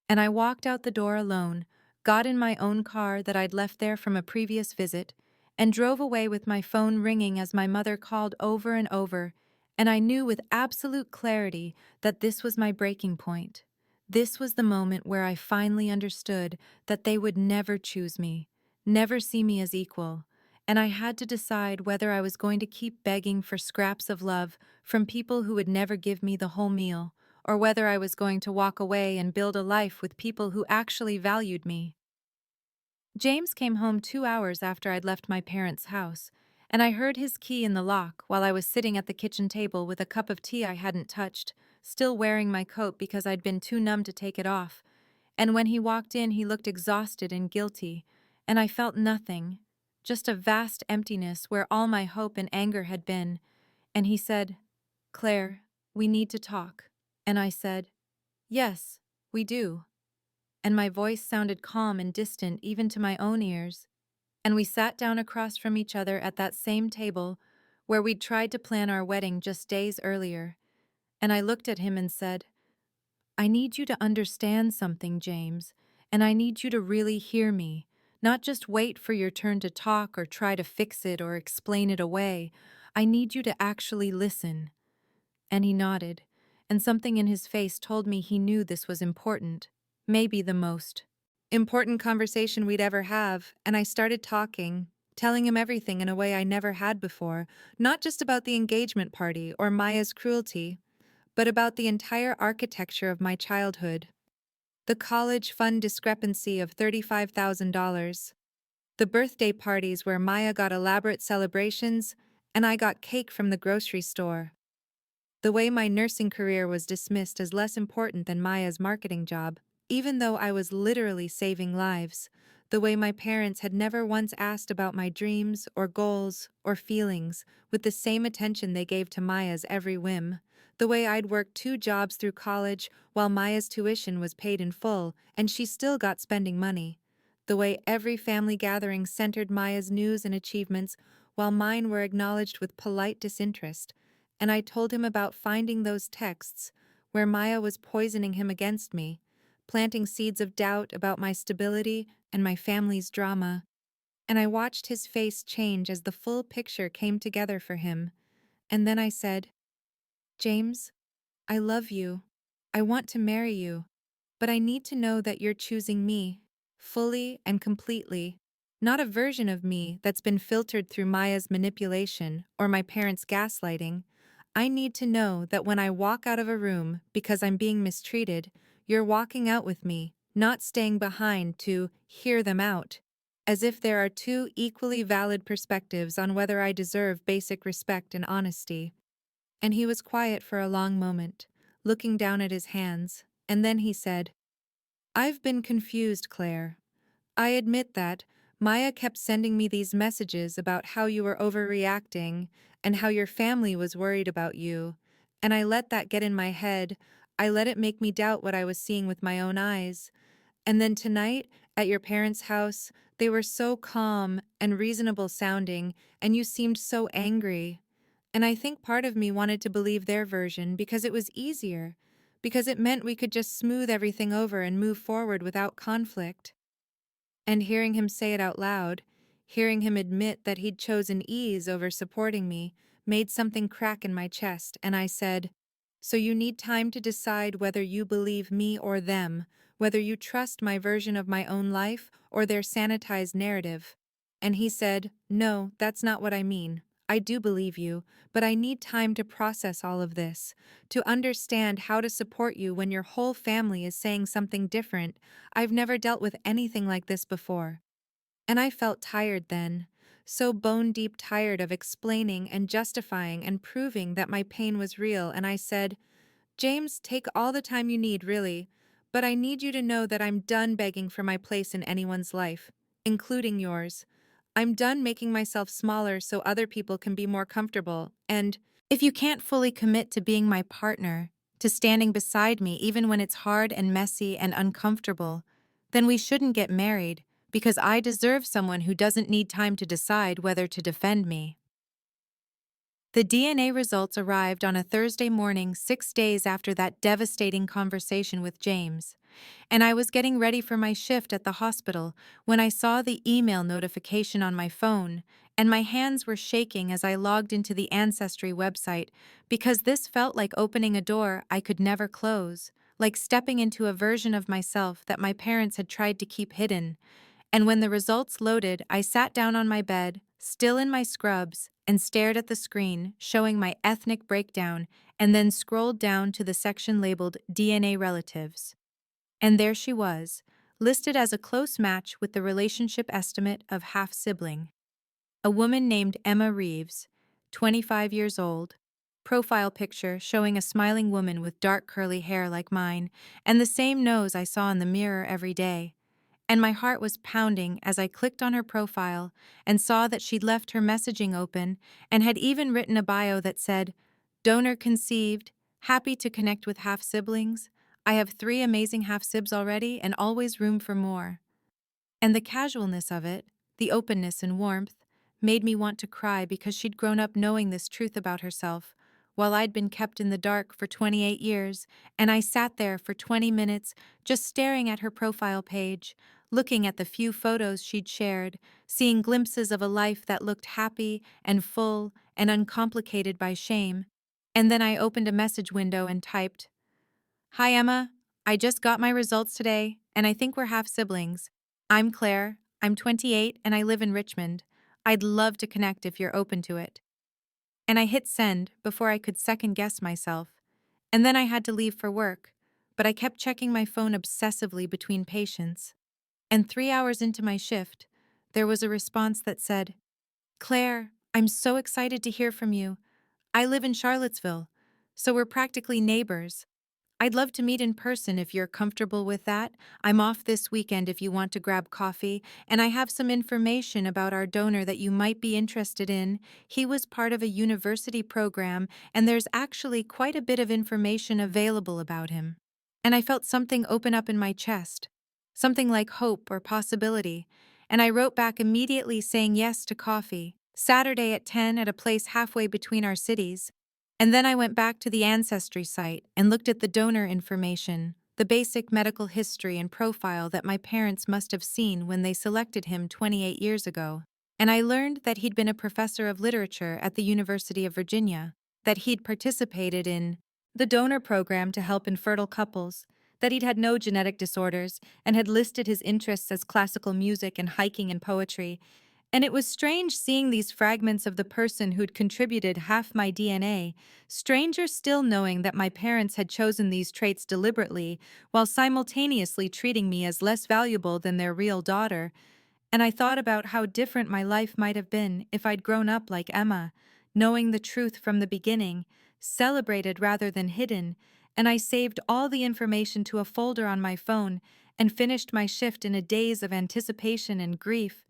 And I walked out the door alone, got in my own car that I'd left there from a previous visit, and drove away with my phone ringing as my mother called over and over, and I knew with absolute clarity that this was my breaking point. This was the moment where I finally understood that they would never choose me, never see me as equal, and I had to decide whether I was going to keep begging for scraps of love from people who would never give me the whole meal, or whether I was going to walk away and build a life with people who actually valued me. James came home 2 hours after I'd left my parents' house, and I heard his key in the lock while I was sitting at the kitchen table with a cup of tea I hadn't touched, still wearing my coat because I'd been too numb to take it off. And when he walked in, he looked exhausted and guilty, and I felt nothing, just a vast emptiness where all my hope and anger had been. And he said, Claire, we need to talk. And I said, Yes, we do. And my voice sounded calm and distant even to my own ears. And we sat down across from each other at that same table where we'd tried to plan our wedding just days earlier. And I looked at him and said, I need you to understand something, James, and I need you to really hear me, not just wait for your turn to talk or try to fix it or explain it away. I need you to actually listen. And he nodded, and something in his face told me he knew this was important, maybe the most. important conversation we'd ever have, and I started talking, telling him everything in a way I never had before, not just about the engagement party or Maya's cruelty, but about the entire architecture of my childhood. The college fund discrepancy of $35,000, the birthday parties where Maya got elaborate celebrations and I got cake from the grocery store. The way my nursing career was dismissed as less important than Maya's marketing job, even though I was literally saving lives. The way my parents had never once asked about my dreams or goals or feelings with the same attention they gave to Maya's every whim. The way I'd worked 2 jobs through college while Maya's tuition was paid in full and she still got spending money. The way every family gathering centered Maya's news and achievements while mine were acknowledged with polite disinterest. And I told him about finding those texts where Maya was poisoning him against me, planting seeds of doubt about my stability and my family's drama. And I watched his face change as the full picture came together for him. And then I said, James, I love you. I want to marry you. But I need to know that you're choosing me, fully and completely, not a version of me that's been filtered through Maya's manipulation or my parents' gaslighting. I need to know that when I walk out of a room because I'm being mistreated, you're walking out with me, not staying behind to hear them out. As if there are two equally valid perspectives on whether I deserve basic respect and honesty. And he was quiet for a long moment, looking down at his hands, and then he said, I've been confused, Claire. I admit that Maya kept sending me these messages about how you were overreacting and how your family was worried about you, and I let that get in my head. I let it make me doubt what I was seeing with my own eyes. And then tonight, at your parents' house, they were so calm and reasonable sounding, and you seemed so angry. And I think part of me wanted to believe their version because it was easier, because it meant we could just smooth everything over and move forward without conflict. And hearing him say it out loud, hearing him admit that he'd chosen ease over supporting me, made something crack in my chest, and I said, So you need time to decide whether you believe me or them, whether you trust my version of my own life or their sanitized narrative. And he said, No, that's not what I mean. I do believe you, but I need time to process all of this, to understand how to support you when your whole family is saying something different. I've never dealt with anything like this before. And I felt tired then, so bone-deep tired of explaining and justifying and proving that my pain was real, and I said, James, take all the time you need, really, but I need you to know that I'm done begging for my place in anyone's life, including yours. I'm done making myself smaller so other people can be more comfortable, and if you can't fully commit to being my partner, to standing beside me even when it's hard and messy and uncomfortable, then we shouldn't get married, because I deserve someone who doesn't need time to decide whether to defend me. The DNA results arrived on a Thursday morning 6 days after that devastating conversation with James, and I was getting ready for my shift at the hospital when I saw the email notification on my phone, and my hands were shaking as I logged into the Ancestry website because this felt like opening a door I could never close, like stepping into a version of myself that my parents had tried to keep hidden. And when the results loaded, I sat down on my bed, still in my scrubs, and stared at the screen, showing my ethnic breakdown, and then scrolled down to the section labeled DNA Relatives. And there she was, listed as a close match with the relationship estimate of half-sibling. A woman named Emma Reeves, 25 years old, profile picture showing a smiling woman with dark curly hair like mine, and the same nose I saw in the mirror every day. And my heart was pounding as I clicked on her profile and saw that she'd left her messaging open and had even written a bio that said, Donor conceived, happy to connect with half-siblings. I have 3 amazing half-sibs already and always room for more. And the casualness of it, the openness and warmth, made me want to cry because she'd grown up knowing this truth about herself, while I'd been kept in the dark for 28 years, and I sat there for 20 minutes just staring at her profile page, looking at the few photos she'd shared, seeing glimpses of a life that looked happy and full and uncomplicated by shame. And then I opened a message window and typed, Hi Emma, I just got my results today, and I think we're half siblings. I'm Claire, I'm 28, and I live in Richmond. I'd love to connect if you're open to it. And I hit send before I could second guess myself. And then I had to leave for work, but I kept checking my phone obsessively between patients. And 3 hours into my shift, there was a response that said, Claire, I'm so excited to hear from you. I live in Charlottesville, so we're practically neighbors. I'd love to meet in person if you're comfortable with that. I'm off this weekend if you want to grab coffee, and I have some information about our donor that you might be interested in. He was part of a university program, and there's actually quite a bit of information available about him. And I felt something open up in my chest, something like hope or possibility, and I wrote back immediately saying yes to coffee, Saturday at 10 at a place halfway between our cities. And then I went back to the ancestry site and looked at the donor information, the basic medical history and profile that my parents must have seen when they selected him 28 years ago. And I learned that he'd been a professor of literature at the University of Virginia, that he'd participated in the donor program to help infertile couples, that he'd had no genetic disorders, and had listed his interests as classical music and hiking and poetry. And it was strange seeing these fragments of the person who'd contributed half my DNA, stranger still knowing that my parents had chosen these traits deliberately while simultaneously treating me as less valuable than their real daughter. And I thought about how different my life might have been if I'd grown up like Emma, knowing the truth from the beginning, celebrated rather than hidden, and I saved all the information to a folder on my phone and finished my shift in a daze of anticipation and grief,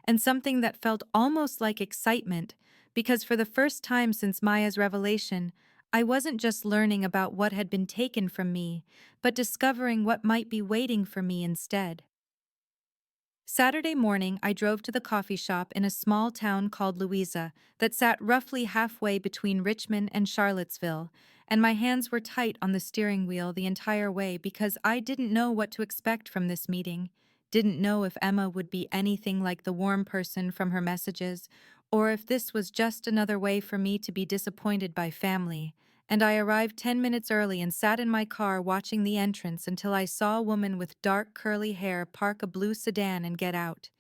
and something that felt almost like excitement, because for the first time since Maya's revelation, I wasn't just learning about what had been taken from me, but discovering what might be waiting for me instead. Saturday morning, I drove to the coffee shop in a small town called Louisa that sat roughly halfway between Richmond and Charlottesville, and my hands were tight on the steering wheel the entire way because I didn't know what to expect from this meeting, didn't know if Emma would be anything like the warm person from her messages, or if this was just another way for me to be disappointed by family. And I arrived 10 minutes early and sat in my car watching the entrance until I saw a woman with dark curly hair park a blue sedan and get out.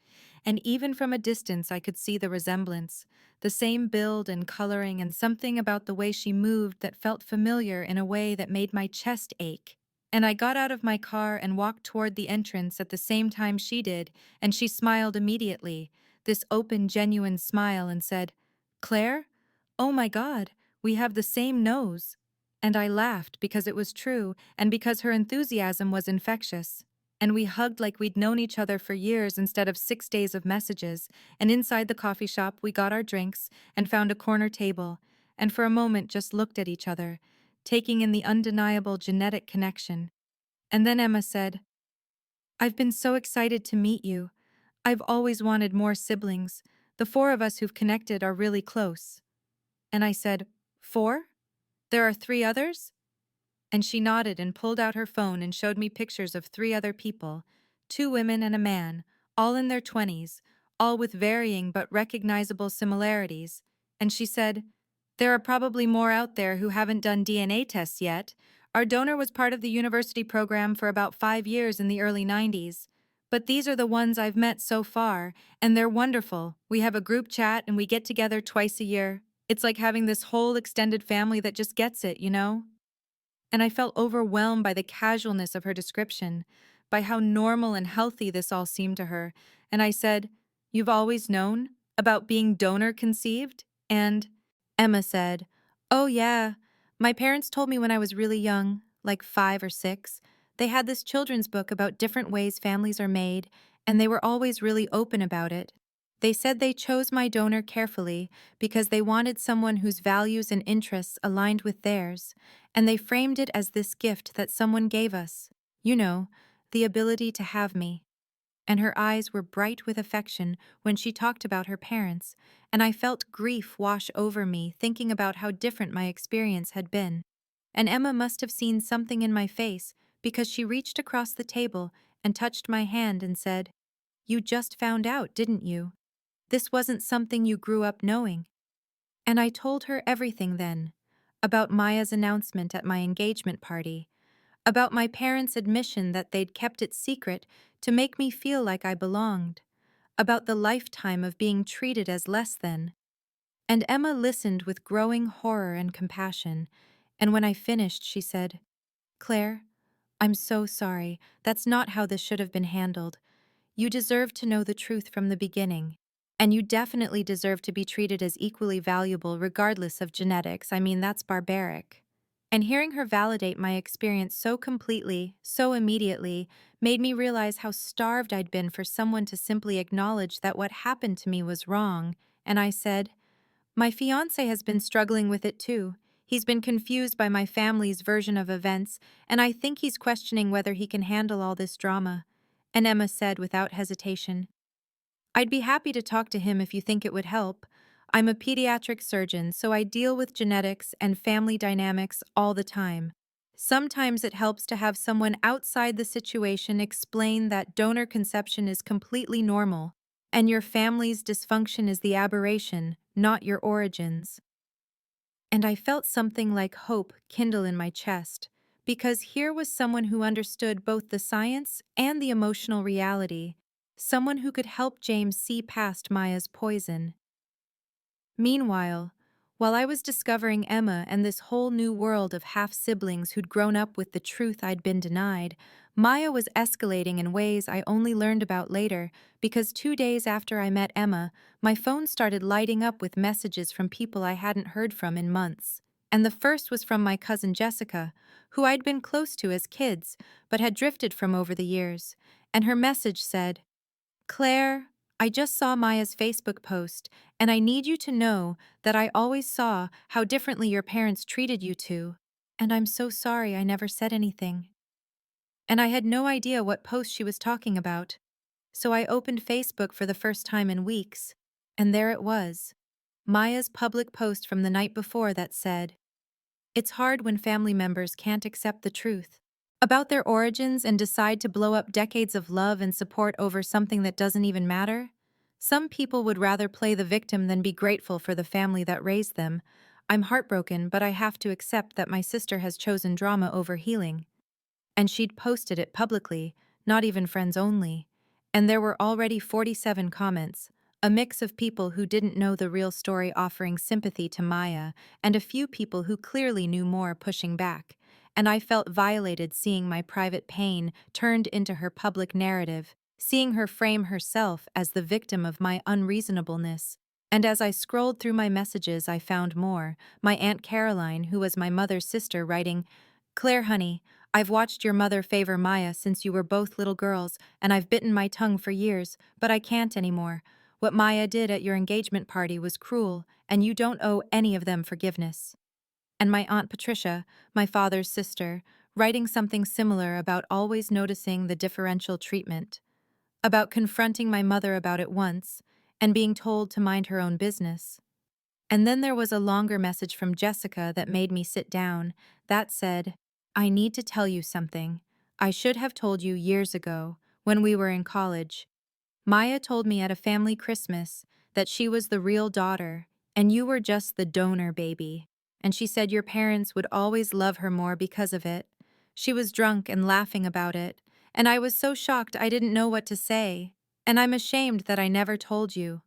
And even from a distance I could see the resemblance, the same build and coloring, and something about the way she moved that felt familiar in a way that made my chest ache. And I got out of my car and walked toward the entrance at the same time she did, and she smiled immediately, this open, genuine smile, and said, "Claire? Oh my God, we have the same nose." And I laughed because it was true and because her enthusiasm was infectious. And we hugged like we'd known each other for years instead of 6 days of messages, and inside the coffee shop we got our drinks and found a corner table, and for a moment just looked at each other, taking in the undeniable genetic connection. And then Emma said, "I've been so excited to meet you. I've always wanted more siblings. The four of us who've connected are really close." And I said, "Four? There are three others?" And she nodded and pulled out her phone and showed me pictures of three other people, two women and a man, all in their 20s, all with varying but recognizable similarities. And she said, "There are probably more out there who haven't done DNA tests yet. Our donor was part of the university program for about 5 years in the early 90s. But these are the ones I've met so far, and they're wonderful. We have a group chat and we get together twice a year. It's like having this whole extended family that just gets it, you know?" And I felt overwhelmed by the casualness of her description, by how normal and healthy this all seemed to her, and I said, "You've always known about being donor conceived?" And Emma said, "Oh yeah, my parents told me when I was really young, like 5 or 6. They had this children's book about different ways families are made, and they were always really open about it. They said they chose my donor carefully because they wanted someone whose values and interests aligned with theirs, and they framed it as this gift that someone gave us. You know, the ability to have me." And her eyes were bright with affection when she talked about her parents, and I felt grief wash over me thinking about how different my experience had been. And Emma must have seen something in my face because she reached across the table and touched my hand and said, "You just found out, didn't you? This wasn't something you grew up knowing." And I told her everything then, about Maya's announcement at my engagement party, about my parents' admission that they'd kept it secret to make me feel like I belonged, about the lifetime of being treated as less than. And Emma listened with growing horror and compassion, and when I finished, she said, "Claire, I'm so sorry. That's not how this should have been handled. You deserve to know the truth from the beginning. And you definitely deserve to be treated as equally valuable regardless of genetics. I mean, that's barbaric." And hearing her validate my experience so completely, so immediately, made me realize how starved I'd been for someone to simply acknowledge that what happened to me was wrong. And I said, "My fiancé has been struggling with it too. He's been confused by my family's version of events, and I think he's questioning whether he can handle all this drama." And Emma said without hesitation, "I'd be happy to talk to him if you think it would help. I'm a pediatric surgeon, so I deal with genetics and family dynamics all the time. Sometimes it helps to have someone outside the situation explain that donor conception is completely normal, and your family's dysfunction is the aberration, not your origins." And I felt something like hope kindle in my chest, because here was someone who understood both the science and the emotional reality, someone who could help James see past Maya's poison. Meanwhile, while I was discovering Emma and this whole new world of half-siblings who'd grown up with the truth I'd been denied, Maya was escalating in ways I only learned about later because 2 days after I met Emma, my phone started lighting up with messages from people I hadn't heard from in months. And the first was from my cousin Jessica, who I'd been close to as kids, but had drifted from over the years. And her message said, "Claire, I just saw Maya's Facebook post, and I need you to know that I always saw how differently your parents treated you two, and I'm so sorry I never said anything." And I had no idea what post she was talking about, so I opened Facebook for the first time in weeks, and there it was, Maya's public post from the night before that said, "It's hard when family members can't accept the truth about their origins and decide to blow up decades of love and support over something that doesn't even matter. Some people would rather play the victim than be grateful for the family that raised them. I'm heartbroken, but I have to accept that my sister has chosen drama over healing." And she'd posted it publicly, not even friends only. And there were already 47 comments, a mix of people who didn't know the real story offering sympathy to Maya, and a few people who clearly knew more pushing back. And I felt violated seeing my private pain turned into her public narrative, seeing her frame herself as the victim of my unreasonableness. And as I scrolled through my messages, I found more. My Aunt Caroline, who was my mother's sister, writing, "Claire, honey, I've watched your mother favor Maya since you were both little girls, and I've bitten my tongue for years, but I can't anymore. What Maya did at your engagement party was cruel, and you don't owe any of them forgiveness." And my Aunt Patricia, my father's sister, writing something similar about always noticing the differential treatment, about confronting my mother about it once, and being told to mind her own business. And then there was a longer message from Jessica that made me sit down, that said, "I need to tell you something. I should have told you years ago, when we were in college. Maya told me at a family Christmas that she was the real daughter, and you were just the donor baby. And she said your parents would always love her more because of it. She was drunk and laughing about it, and I was so shocked I didn't know what to say. And I'm ashamed that I never told you.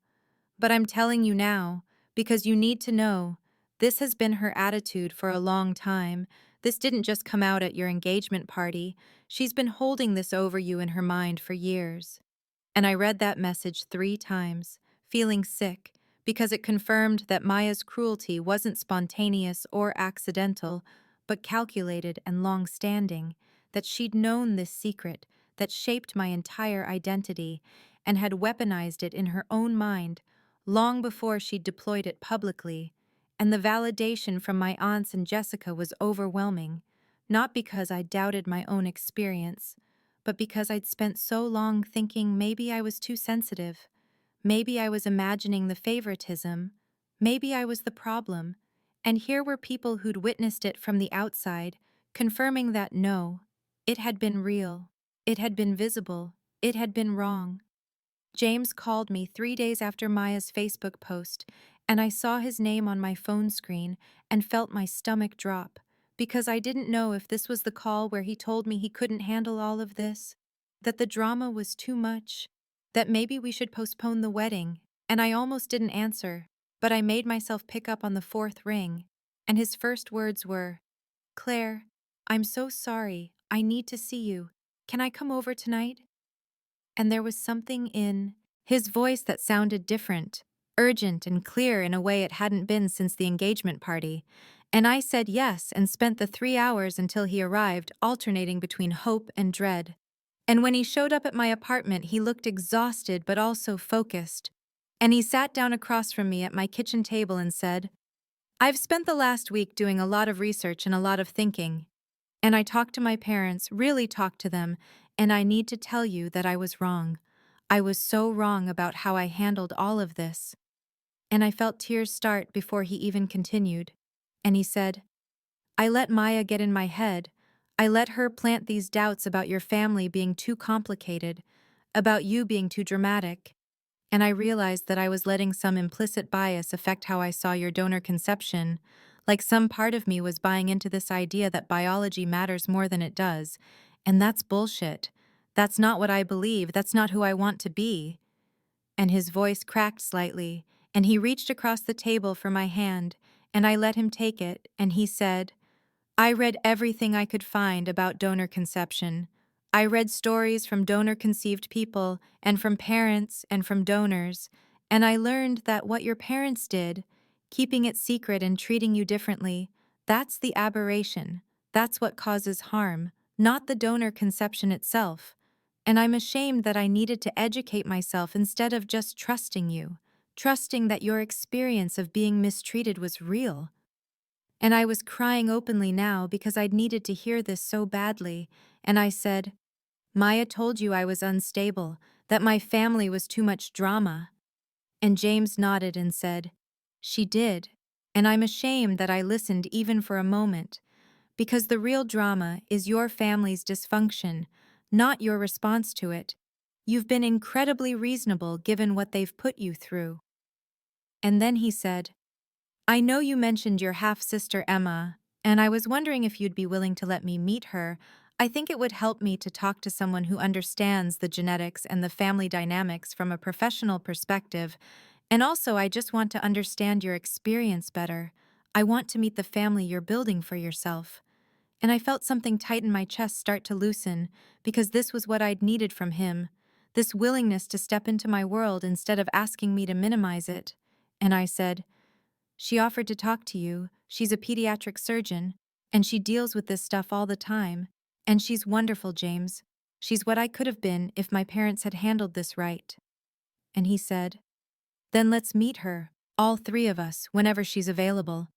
But I'm telling you now, because you need to know, this has been her attitude for a long time. This didn't just come out at your engagement party. She's been holding this over you in her mind for years." And I read that message 3 times, feeling sick, because it confirmed that Maya's cruelty wasn't spontaneous or accidental, but calculated and long-standing, that she'd known this secret that shaped my entire identity and had weaponized it in her own mind long before she'd deployed it publicly. And the validation from my aunts and Jessica was overwhelming, not because I doubted my own experience, but because I'd spent so long thinking maybe I was too sensitive, maybe I was imagining the favoritism, maybe I was the problem, and here were people who'd witnessed it from the outside, confirming that no, it had been real, it had been visible, it had been wrong. James called me 3 days after Maya's Facebook post, and I saw his name on my phone screen and felt my stomach drop, because I didn't know if this was the call where he told me he couldn't handle all of this, that the drama was too much, that maybe we should postpone the wedding, and I almost didn't answer, but I made myself pick up on the fourth ring, and his first words were, "Claire, I'm so sorry. I need to see you. Can I come over tonight?" And there was something in his voice that sounded different, urgent and clear in a way it hadn't been since the engagement party. And I said yes and spent the 3 hours until he arrived, alternating between hope and dread. And when he showed up at my apartment, he looked exhausted but also focused. And he sat down across from me at my kitchen table and said, "I've spent the last week doing a lot of research and a lot of thinking. And I talked to my parents, really talked to them, and I need to tell you that I was wrong. I was so wrong about how I handled all of this." And I felt tears start before he even continued. And he said, "I let Maya get in my head. I let her plant these doubts about your family being too complicated, about you being too dramatic. And I realized that I was letting some implicit bias affect how I saw your donor conception, like some part of me was buying into this idea that biology matters more than it does. And that's bullshit. That's not what I believe. That's not who I want to be." And his voice cracked slightly, and he reached across the table for my hand, and I let him take it, and he said, "I read everything I could find about donor conception. I read stories from donor-conceived people, and from parents, and from donors, and I learned that what your parents did, keeping it secret and treating you differently, that's the aberration. That's what causes harm, not the donor conception itself. And I'm ashamed that I needed to educate myself instead of just trusting you, trusting that your experience of being mistreated was real." And I was crying openly now because I'd needed to hear this so badly, and I said, "Maya told you I was unstable, that my family was too much drama." And James nodded and said, "She did, and I'm ashamed that I listened even for a moment, because the real drama is your family's dysfunction, not your response to it. You've been incredibly reasonable given what they've put you through." And then he said, "I know you mentioned your half-sister Emma, and I was wondering if you'd be willing to let me meet her. I think it would help me to talk to someone who understands the genetics and the family dynamics from a professional perspective, and also I just want to understand your experience better. I want to meet the family you're building for yourself." And I felt something tighten my chest start to loosen, because this was what I'd needed from him, this willingness to step into my world instead of asking me to minimize it. And I said, "She offered to talk to you. She's a pediatric surgeon, and she deals with this stuff all the time. And she's wonderful, James. She's what I could have been if my parents had handled this right." And he said, "Then let's meet her, all three of us, whenever she's available."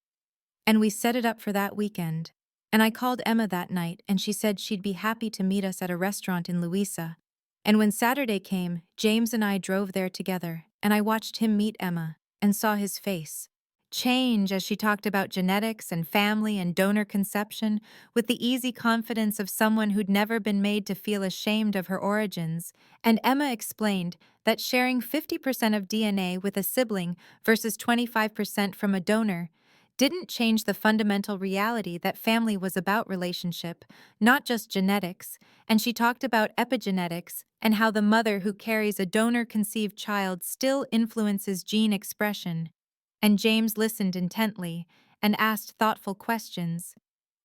And we set it up for that weekend. And I called Emma that night, and she said she'd be happy to meet us at a restaurant in Louisa. And when Saturday came, James and I drove there together, and I watched him meet Emma, and saw his face change as she talked about genetics and family and donor conception with the easy confidence of someone who'd never been made to feel ashamed of her origins. And Emma explained that sharing 50% of DNA with a sibling versus 25% from a donor didn't change the fundamental reality that family was about relationship, not just genetics, and she talked about epigenetics and how the mother who carries a donor-conceived child still influences gene expression. And James listened intently and asked thoughtful questions.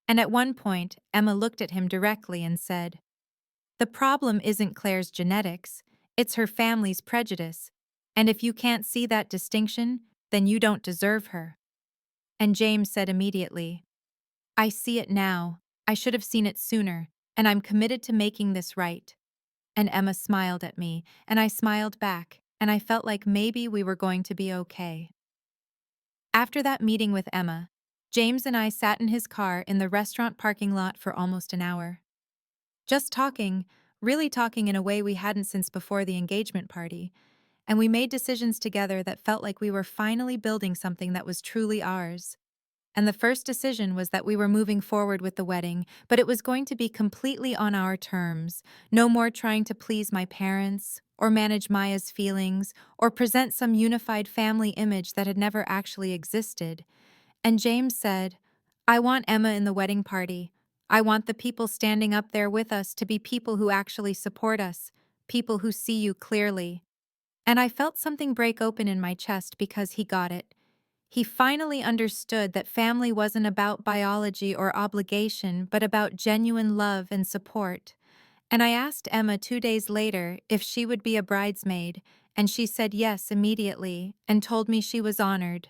And at one point, Emma looked at him directly and said, "The problem isn't Claire's genetics, it's her family's prejudice. And if you can't see that distinction, then you don't deserve her." And James said immediately, "I see it now. I should have seen it sooner, and I'm committed to making this right." And Emma smiled at me, and I smiled back, and I felt like maybe we were going to be okay. After that meeting with Emma, James and I sat in his car in the restaurant parking lot for almost an hour. Just talking, really talking in a way we hadn't since before the engagement party, and we made decisions together that felt like we were finally building something that was truly ours. And the first decision was that we were moving forward with the wedding, but it was going to be completely on our terms. No more trying to please my parents, or manage Maya's feelings, or present some unified family image that had never actually existed. And James said, I want Emma in the wedding party. I want the people standing up there with us to be people who actually support us, people who see you clearly. And I felt something break open in my chest because he got it. He finally understood that family wasn't about biology or obligation, but about genuine love and support. And I asked Emma 2 days later if she would be a bridesmaid, and she said yes immediately and told me she was honored,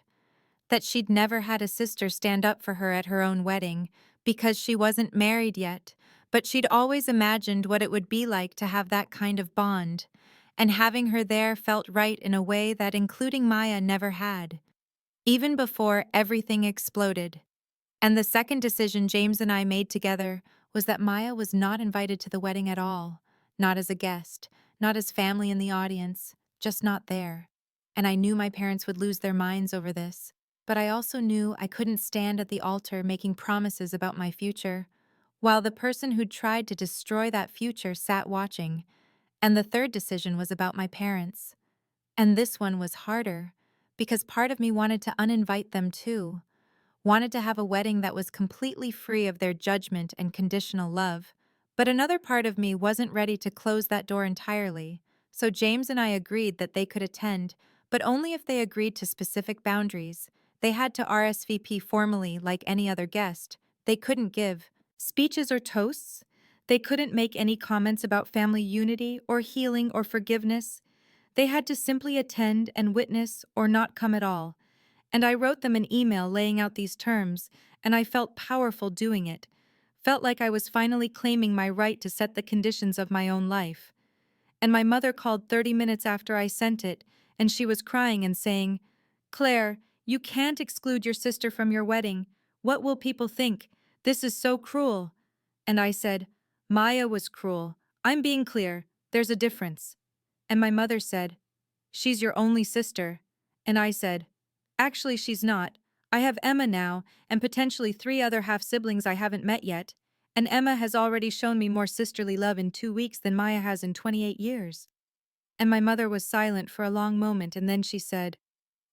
that she'd never had a sister stand up for her at her own wedding because she wasn't married yet, but she'd always imagined what it would be like to have that kind of bond, and having her there felt right in a way that including Maya never had, even before everything exploded. And the second decision James and I made together was that Maya was not invited to the wedding at all, not as a guest, not as family in the audience, just not there. And I knew my parents would lose their minds over this, but I also knew I couldn't stand at the altar making promises about my future, while the person who'd tried to destroy that future sat watching. And the third decision was about my parents. And this one was harder, because part of me wanted to uninvite them too, wanted to have a wedding that was completely free of their judgment and conditional love. But another part of me wasn't ready to close that door entirely, so James and I agreed that they could attend, but only if they agreed to specific boundaries. They had to RSVP formally like any other guest. They couldn't give speeches or toasts. They couldn't make any comments about family unity or healing or forgiveness. They had to simply attend and witness or not come at all. And I wrote them an email laying out these terms, and I felt powerful doing it. Felt like I was finally claiming my right to set the conditions of my own life. And my mother called 30 minutes after I sent it, and she was crying and saying, "Claire, you can't exclude your sister from your wedding. What will people think? This is so cruel." And I said, "Maya was cruel. I'm being clear. There's a difference." And my mother said, "She's your only sister." And I said, "Actually, she's not. I have Emma now, and potentially 3 other half-siblings I haven't met yet. And Emma has already shown me more sisterly love in 2 weeks than Maya has in 28 years. And my mother was silent for a long moment, and then she said,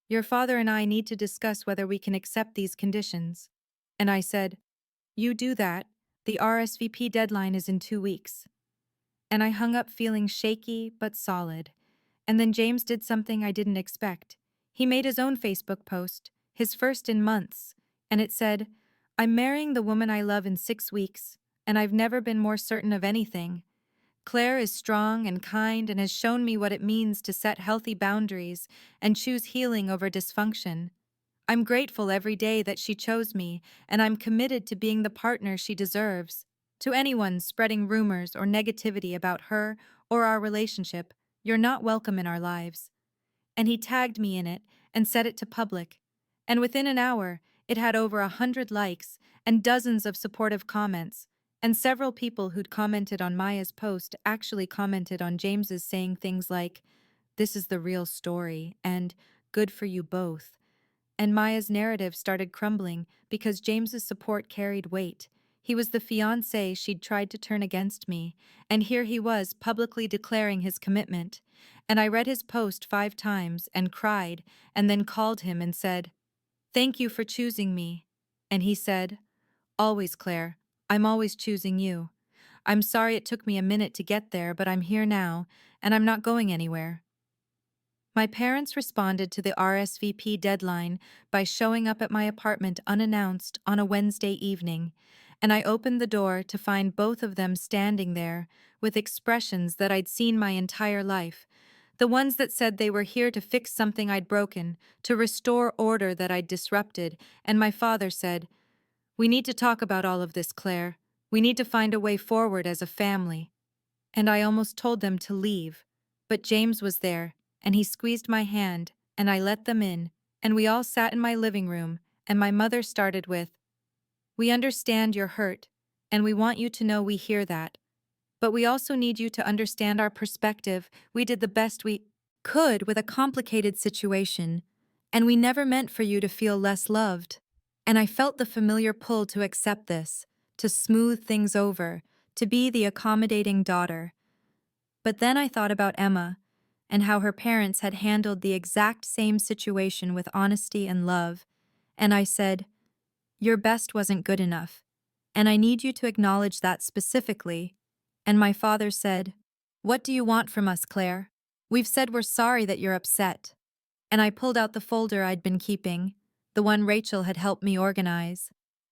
"Your father and I need to discuss whether we can accept these conditions." And I said, "You do that. The RSVP deadline is in 2 weeks." And I hung up feeling shaky but solid. And then James did something I didn't expect. He made his own Facebook post, his first in months, and it said, "I'm marrying the woman I love in 6 weeks, and I've never been more certain of anything. Claire is strong and kind and has shown me what it means to set healthy boundaries and choose healing over dysfunction. I'm grateful every day that she chose me, and I'm committed to being the partner she deserves. To anyone spreading rumors or negativity about her or our relationship, you're not welcome in our lives." And he tagged me in it and set it to public. And within an hour, it had over 100 likes and dozens of supportive comments. And several people who'd commented on Maya's post actually commented on James's, saying things like, "This is the real story," and "Good for you both." And Maya's narrative started crumbling because James's support carried weight. He was the fiancé she'd tried to turn against me, and here he was publicly declaring his commitment. And I read his post 5 times and cried, and then called him and said, "Thank you for choosing me." And he said, "Always, Claire. I'm always choosing you. I'm sorry it took me a minute to get there, but I'm here now, and I'm not going anywhere." My parents responded to the RSVP deadline by showing up at my apartment unannounced on a Wednesday evening, and I opened the door to find both of them standing there with expressions that I'd seen my entire life, the ones that said they were here to fix something I'd broken, to restore order that I'd disrupted. And my father said, "We need to talk about all of this, Claire. We need to find a way forward as a family." And I almost told them to leave, but James was there, and he squeezed my hand, and I let them in, and we all sat in my living room, and my mother started with, "We understand you're hurt, and we want you to know we hear that. But we also need you to understand our perspective. We did the best we could with a complicated situation, and we never meant for you to feel less loved." And I felt the familiar pull to accept this, to smooth things over, to be the accommodating daughter. But then I thought about Emma, and how her parents had handled the exact same situation with honesty and love, and I said, Your best wasn't good enough, and I need you to acknowledge that specifically. And my father said, What do you want from us, Claire? We've said we're sorry that you're upset. And I pulled out the folder I'd been keeping, the one Rachel had helped me organize,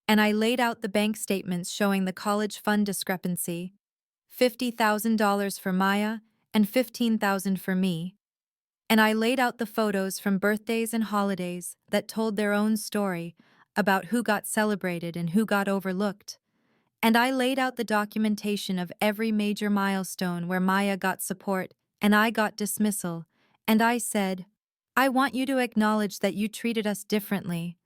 and I laid out the bank statements showing the college fund discrepancy, $50,000 for Maya and $15,000 for me. And I laid out the photos from birthdays and holidays that told their own story about who got celebrated and who got overlooked. And I laid out the documentation of every major milestone where Maya got support and I got dismissal. And I said, I want you to acknowledge that you treated us differently,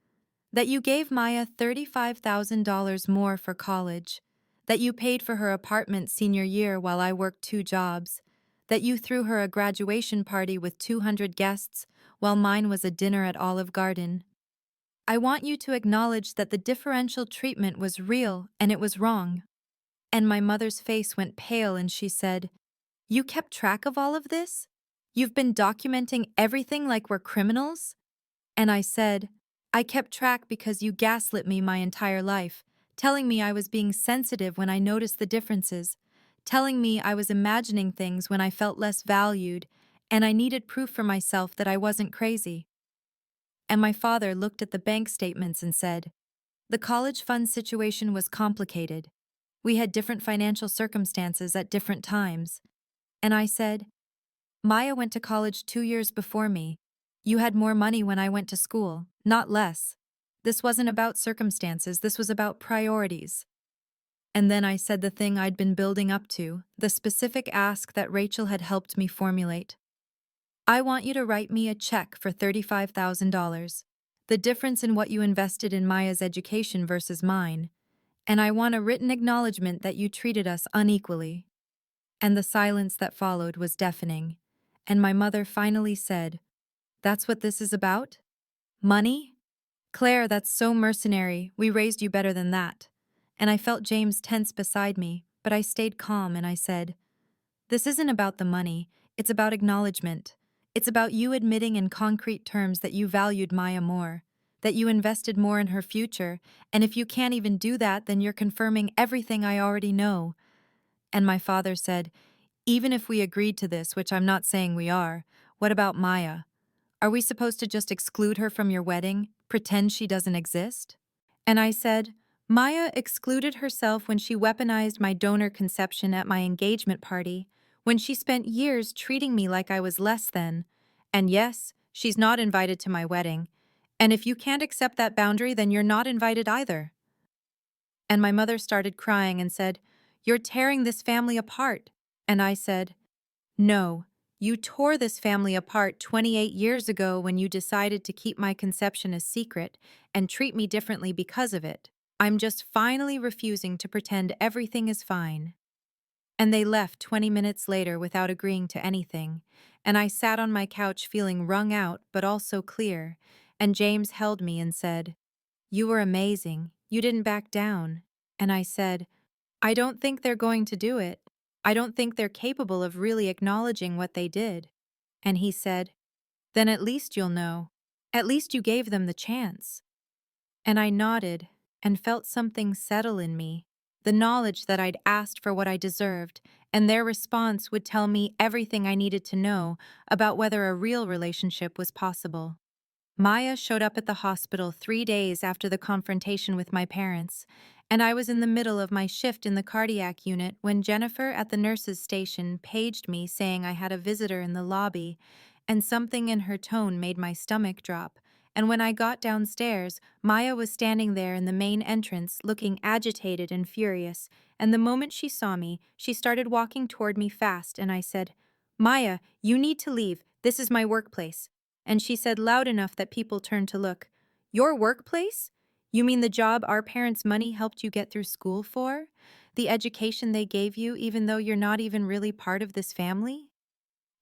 that you gave Maya $35,000 more for college, that you paid for her apartment senior year while I worked 2 jobs, that you threw her a graduation party with 200 guests while mine was a dinner at Olive Garden. I want you to acknowledge that the differential treatment was real and it was wrong. And my mother's face went pale and she said, You kept track of all of this? You've been documenting everything like we're criminals? And I said, I kept track because you gaslit me my entire life, telling me I was being sensitive when I noticed the differences, telling me I was imagining things when I felt less valued, and I needed proof for myself that I wasn't crazy. And my father looked at the bank statements and said, The college fund situation was complicated. We had different financial circumstances at different times. And I said, Maya went to college 2 years before me. You had more money when I went to school, not less. This wasn't about circumstances, this was about priorities. And then I said the thing I'd been building up to, the specific ask that Rachel had helped me formulate. I want you to write me a check for $35,000, the difference in what you invested in Maya's education versus mine, and I want a written acknowledgement that you treated us unequally. And the silence that followed was deafening, and my mother finally said, That's what this is about? Money? Claire, that's so mercenary, we raised you better than that. And I felt James tense beside me, but I stayed calm and I said, This isn't about the money, it's about acknowledgement. It's about you admitting in concrete terms that you valued Maya more, that you invested more in her future, and if you can't even do that, then you're confirming everything I already know. And my father said, Even if we agreed to this, which I'm not saying we are, what about Maya? Are we supposed to just exclude her from your wedding, pretend she doesn't exist? And I said, Maya excluded herself when she weaponized my donor conception at my engagement party, when she spent years treating me like I was less than. And yes, she's not invited to my wedding. And if you can't accept that boundary, then you're not invited either. And my mother started crying and said, You're tearing this family apart. And I said, No, you tore this family apart 28 years ago when you decided to keep my conception a secret and treat me differently because of it. I'm just finally refusing to pretend everything is fine. And they left 20 minutes later without agreeing to anything, and I sat on my couch feeling wrung out but also clear, and James held me and said, You were amazing. You didn't back down. And I said, I don't think they're going to do it. I don't think they're capable of really acknowledging what they did. And he said, Then at least you'll know. At least you gave them the chance. And I nodded and felt something settle in me, the knowledge that I'd asked for what I deserved, and their response would tell me everything I needed to know about whether a real relationship was possible. Maya showed up at the hospital 3 days after the confrontation with my parents, and I was in the middle of my shift in the cardiac unit when Jennifer at the nurse's station paged me saying I had a visitor in the lobby, and something in her tone made my stomach drop. And when I got downstairs, Maya was standing there in the main entrance looking agitated and furious, and the moment she saw me, she started walking toward me fast, and I said, Maya, you need to leave. This is my workplace. And she said loud enough that people turned to look, Your workplace? You mean the job our parents' money helped you get through school for? The education they gave you even though you're not even really part of this family?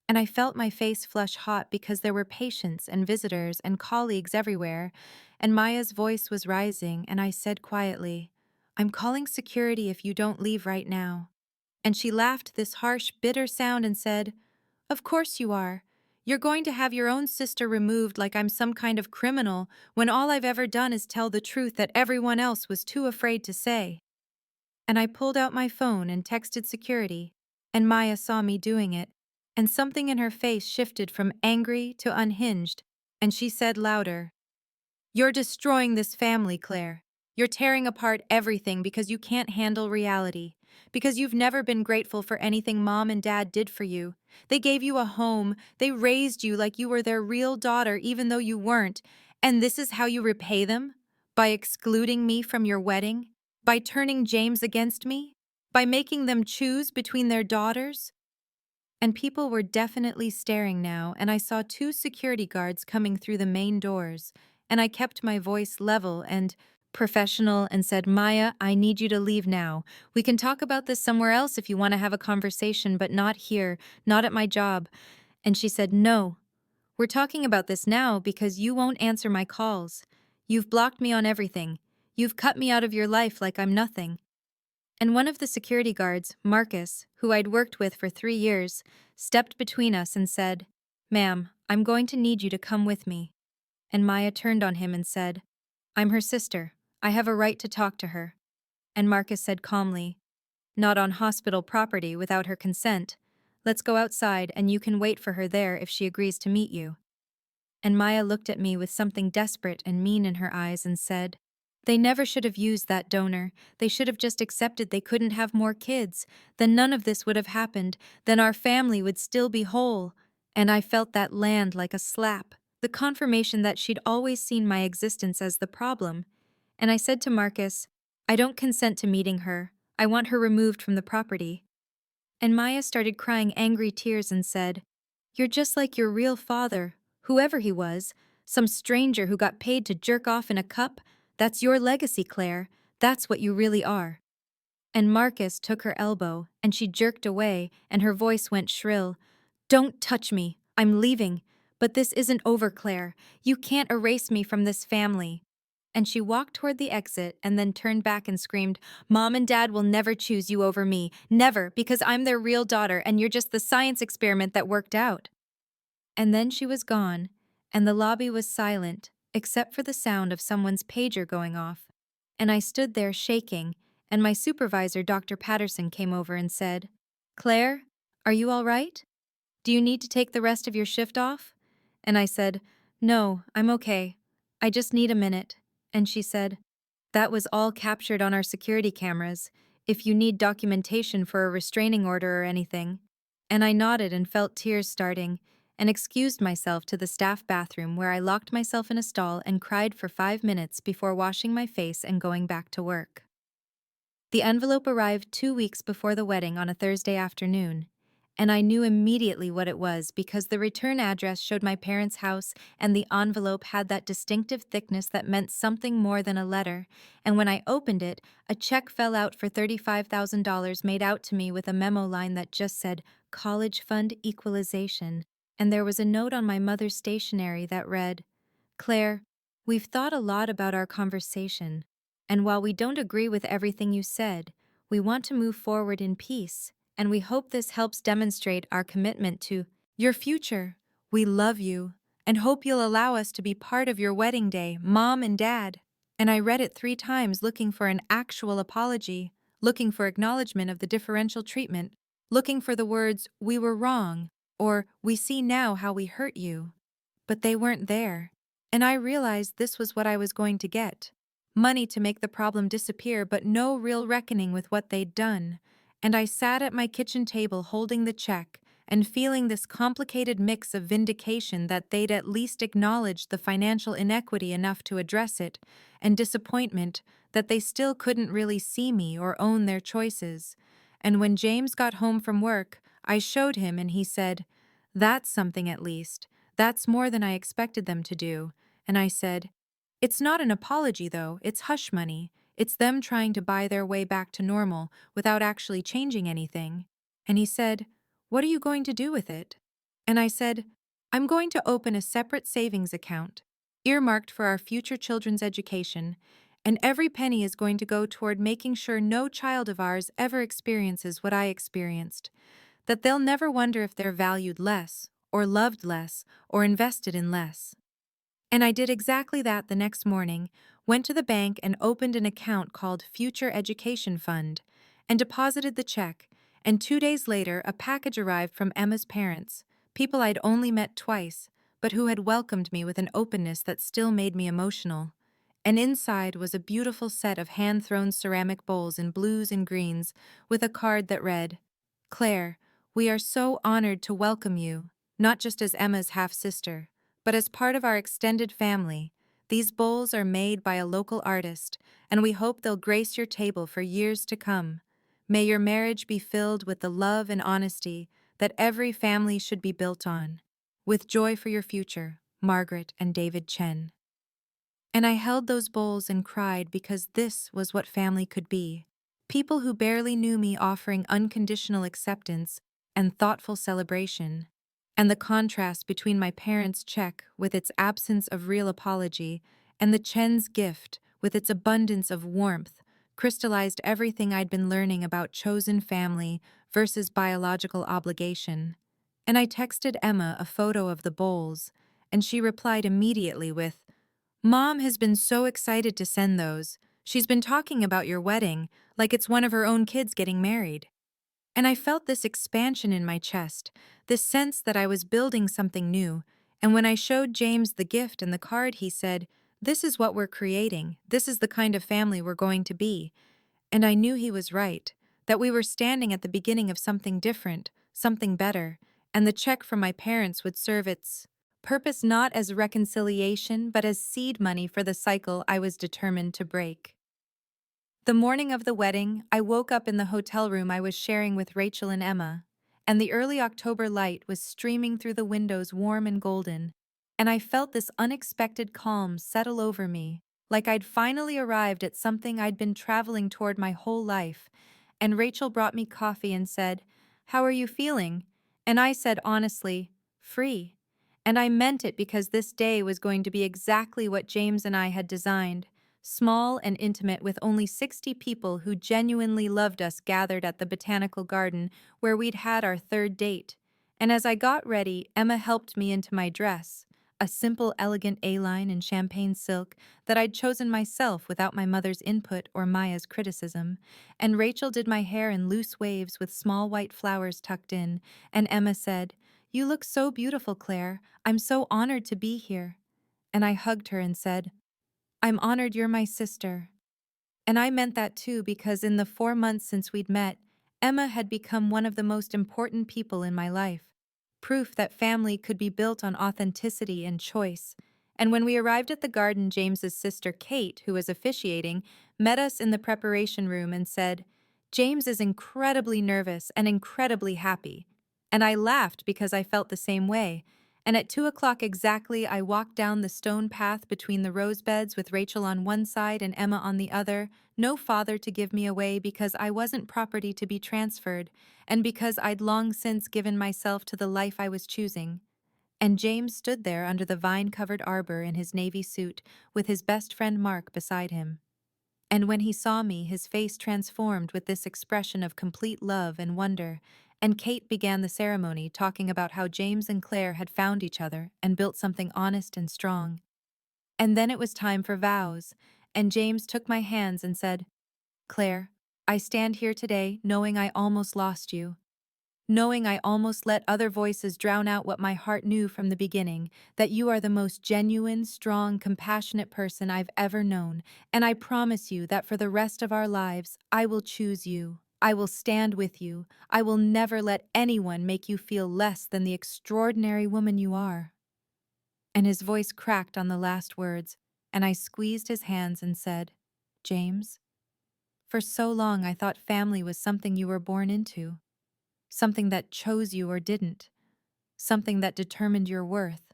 And I felt my face flush hot because there were patients and visitors and colleagues everywhere, and Maya's voice was rising, and I said quietly, I'm calling security if you don't leave right now. And she laughed this harsh, bitter sound and said, Of course you are. You're going to have your own sister removed like I'm some kind of criminal when all I've ever done is tell the truth that everyone else was too afraid to say. And I pulled out my phone and texted security, and Maya saw me doing it, and something in her face shifted from angry to unhinged, and she said louder, "You're destroying this family, Claire. You're tearing apart everything because you can't handle reality, because you've never been grateful for anything Mom and Dad did for you. They gave you a home, they raised you like you were their real daughter even though you weren't, and this is how you repay them? By excluding me from your wedding? By turning James against me? By making them choose between their daughters?" And people were definitely staring now, and I saw two security guards coming through the main doors, and I kept my voice level and professional and said, "Maya, I need you to leave now. We can talk about this somewhere else if you want to have a conversation, but not here, not at my job." And she said, "No, we're talking about this now because you won't answer my calls. You've blocked me on everything. You've cut me out of your life like I'm nothing." And one of the security guards, Marcus, who I'd worked with for 3 years, stepped between us and said, "Ma'am, I'm going to need you to come with me." And Maya turned on him and said, "I'm her sister. I have a right to talk to her." And Marcus said calmly, "Not on hospital property without her consent. Let's go outside and you can wait for her there if she agrees to meet you." And Maya looked at me with something desperate and mean in her eyes and said, "They never should have used that donor. They should have just accepted they couldn't have more kids. Then none of this would have happened. Then our family would still be whole." And I felt that land like a slap, the confirmation that she'd always seen my existence as the problem. And I said to Marcus, "I don't consent to meeting her. I want her removed from the property." And Maya started crying angry tears and said, "You're just like your real father, whoever he was, some stranger who got paid to jerk off in a cup. That's your legacy, Claire. That's what you really are." And Marcus took her elbow, and she jerked away, and her voice went shrill. "Don't touch me. I'm leaving. But this isn't over, Claire. You can't erase me from this family." And she walked toward the exit and then turned back and screamed, "Mom and Dad will never choose you over me. Never, because I'm their real daughter and you're just the science experiment that worked out." And then she was gone, and the lobby was silent, except for the sound of someone's pager going off. And I stood there shaking, and my supervisor, Dr. Patterson, came over and said, "Claire, are you all right? Do you need to take the rest of your shift off?" And I said, "No, I'm okay. I just need a minute." And she said, "That was all captured on our security cameras, if you need documentation for a restraining order or anything." And I nodded and felt tears starting, and excused myself to the staff bathroom where I locked myself in a stall and cried for 5 minutes before washing my face and going back to work. The envelope arrived 2 weeks before the wedding on a Thursday afternoon, and I knew immediately what it was because the return address showed my parents' house and the envelope had that distinctive thickness that meant something more than a letter, and when I opened it, a check fell out for $35,000 made out to me with a memo line that just said, "College Fund Equalization," and there was a note on my mother's stationery that read, "Claire, we've thought a lot about our conversation, and while we don't agree with everything you said, we want to move forward in peace, and we hope this helps demonstrate our commitment to your future. We love you, and hope you'll allow us to be part of your wedding day, Mom and Dad." And I read it 3 times looking for an actual apology, looking for acknowledgement of the differential treatment, looking for the words, "We were wrong," or "We see now how we hurt you." But they weren't there, and I realized this was what I was going to get. Money to make the problem disappear, but no real reckoning with what they'd done. And I sat at my kitchen table holding the check and feeling this complicated mix of vindication that they'd at least acknowledged the financial inequity enough to address it, and disappointment that they still couldn't really see me or own their choices. And when James got home from work, I showed him and he said, "That's something at least. That's more than I expected them to do." And I said, "It's not an apology, though. It's hush money. It's them trying to buy their way back to normal without actually changing anything." And he said, "What are you going to do with it?" And I said, "I'm going to open a separate savings account, earmarked for our future children's education, and every penny is going to go toward making sure no child of ours ever experiences what I experienced, that they'll never wonder if they're valued less or loved less, or invested in less. And I did exactly that the next morning, went to the bank and opened an account called Future Education Fund, and deposited the check, and 2 days later a package arrived from Emma's parents, people I'd only met twice, but who had welcomed me with an openness that still made me emotional. And inside was a beautiful set of hand-thrown ceramic bowls in blues and greens, with a card that read, "Claire, we are so honored to welcome you, not just as Emma's half-sister, but as part of our extended family. These bowls are made by a local artist, and we hope they'll grace your table for years to come. May your marriage be filled with the love and honesty that every family should be built on. With joy for your future, Margaret and David Chen." And I held those bowls and cried because this was what family could be. People who barely knew me offering unconditional acceptance and thoughtful celebration. And the contrast between my parents' check, with its absence of real apology, and the Chen's gift, with its abundance of warmth, crystallized everything I'd been learning about chosen family versus biological obligation. And I texted Emma a photo of the bowls, and she replied immediately with, "Mom has been so excited to send those. She's been talking about your wedding, like it's one of her own kids getting married." And I felt this expansion in my chest, this sense that I was building something new. And when I showed James the gift and the card, he said, "This is what we're creating. This is the kind of family we're going to be." And I knew he was right, that we were standing at the beginning of something different, something better, and the check from my parents would serve its purpose not as reconciliation but as seed money for the cycle I was determined to break. The morning of the wedding, I woke up in the hotel room I was sharing with Rachel and Emma, and the early October light was streaming through the windows warm and golden, and I felt this unexpected calm settle over me, like I'd finally arrived at something I'd been traveling toward my whole life. And Rachel brought me coffee and said, "How are you feeling?" And I said honestly, "Free." And I meant it because this day was going to be exactly what James and I had designed. Small and intimate, with only 60 people who genuinely loved us gathered at the botanical garden where we'd had our third date. And as I got ready, Emma helped me into my dress, a simple, elegant A-line in champagne silk that I'd chosen myself without my mother's input or Maya's criticism. And Rachel did my hair in loose waves with small white flowers tucked in, and Emma said, "You look so beautiful, Claire. I'm so honored to be here." And I hugged her and said, "I'm honored you're my sister." And I meant that too, because in the 4 months since we'd met, Emma had become one of the most important people in my life. Proof that family could be built on authenticity and choice. And when we arrived at the garden, James's sister Kate, who was officiating, met us in the preparation room and said, "James is incredibly nervous and incredibly happy." And I laughed because I felt the same way. And at 2 o'clock exactly, I walked down the stone path between the rose beds with Rachel on one side and Emma on the other, no father to give me away because I wasn't property to be transferred, and because I'd long since given myself to the life I was choosing. And James stood there under the vine-covered arbor in his navy suit, with his best friend Mark beside him. And when he saw me, his face transformed with this expression of complete love and wonder, and Kate began the ceremony talking about how James and Claire had found each other and built something honest and strong. And then it was time for vows, and James took my hands and said, "Claire, I stand here today knowing I almost lost you. Knowing I almost let other voices drown out what my heart knew from the beginning, that you are the most genuine, strong, compassionate person I've ever known, and I promise you that for the rest of our lives, I will choose you. I will stand with you. I will never let anyone make you feel less than the extraordinary woman you are." And his voice cracked on the last words, and I squeezed his hands and said, "James, for so long I thought family was something you were born into. Something that chose you or didn't, something that determined your worth.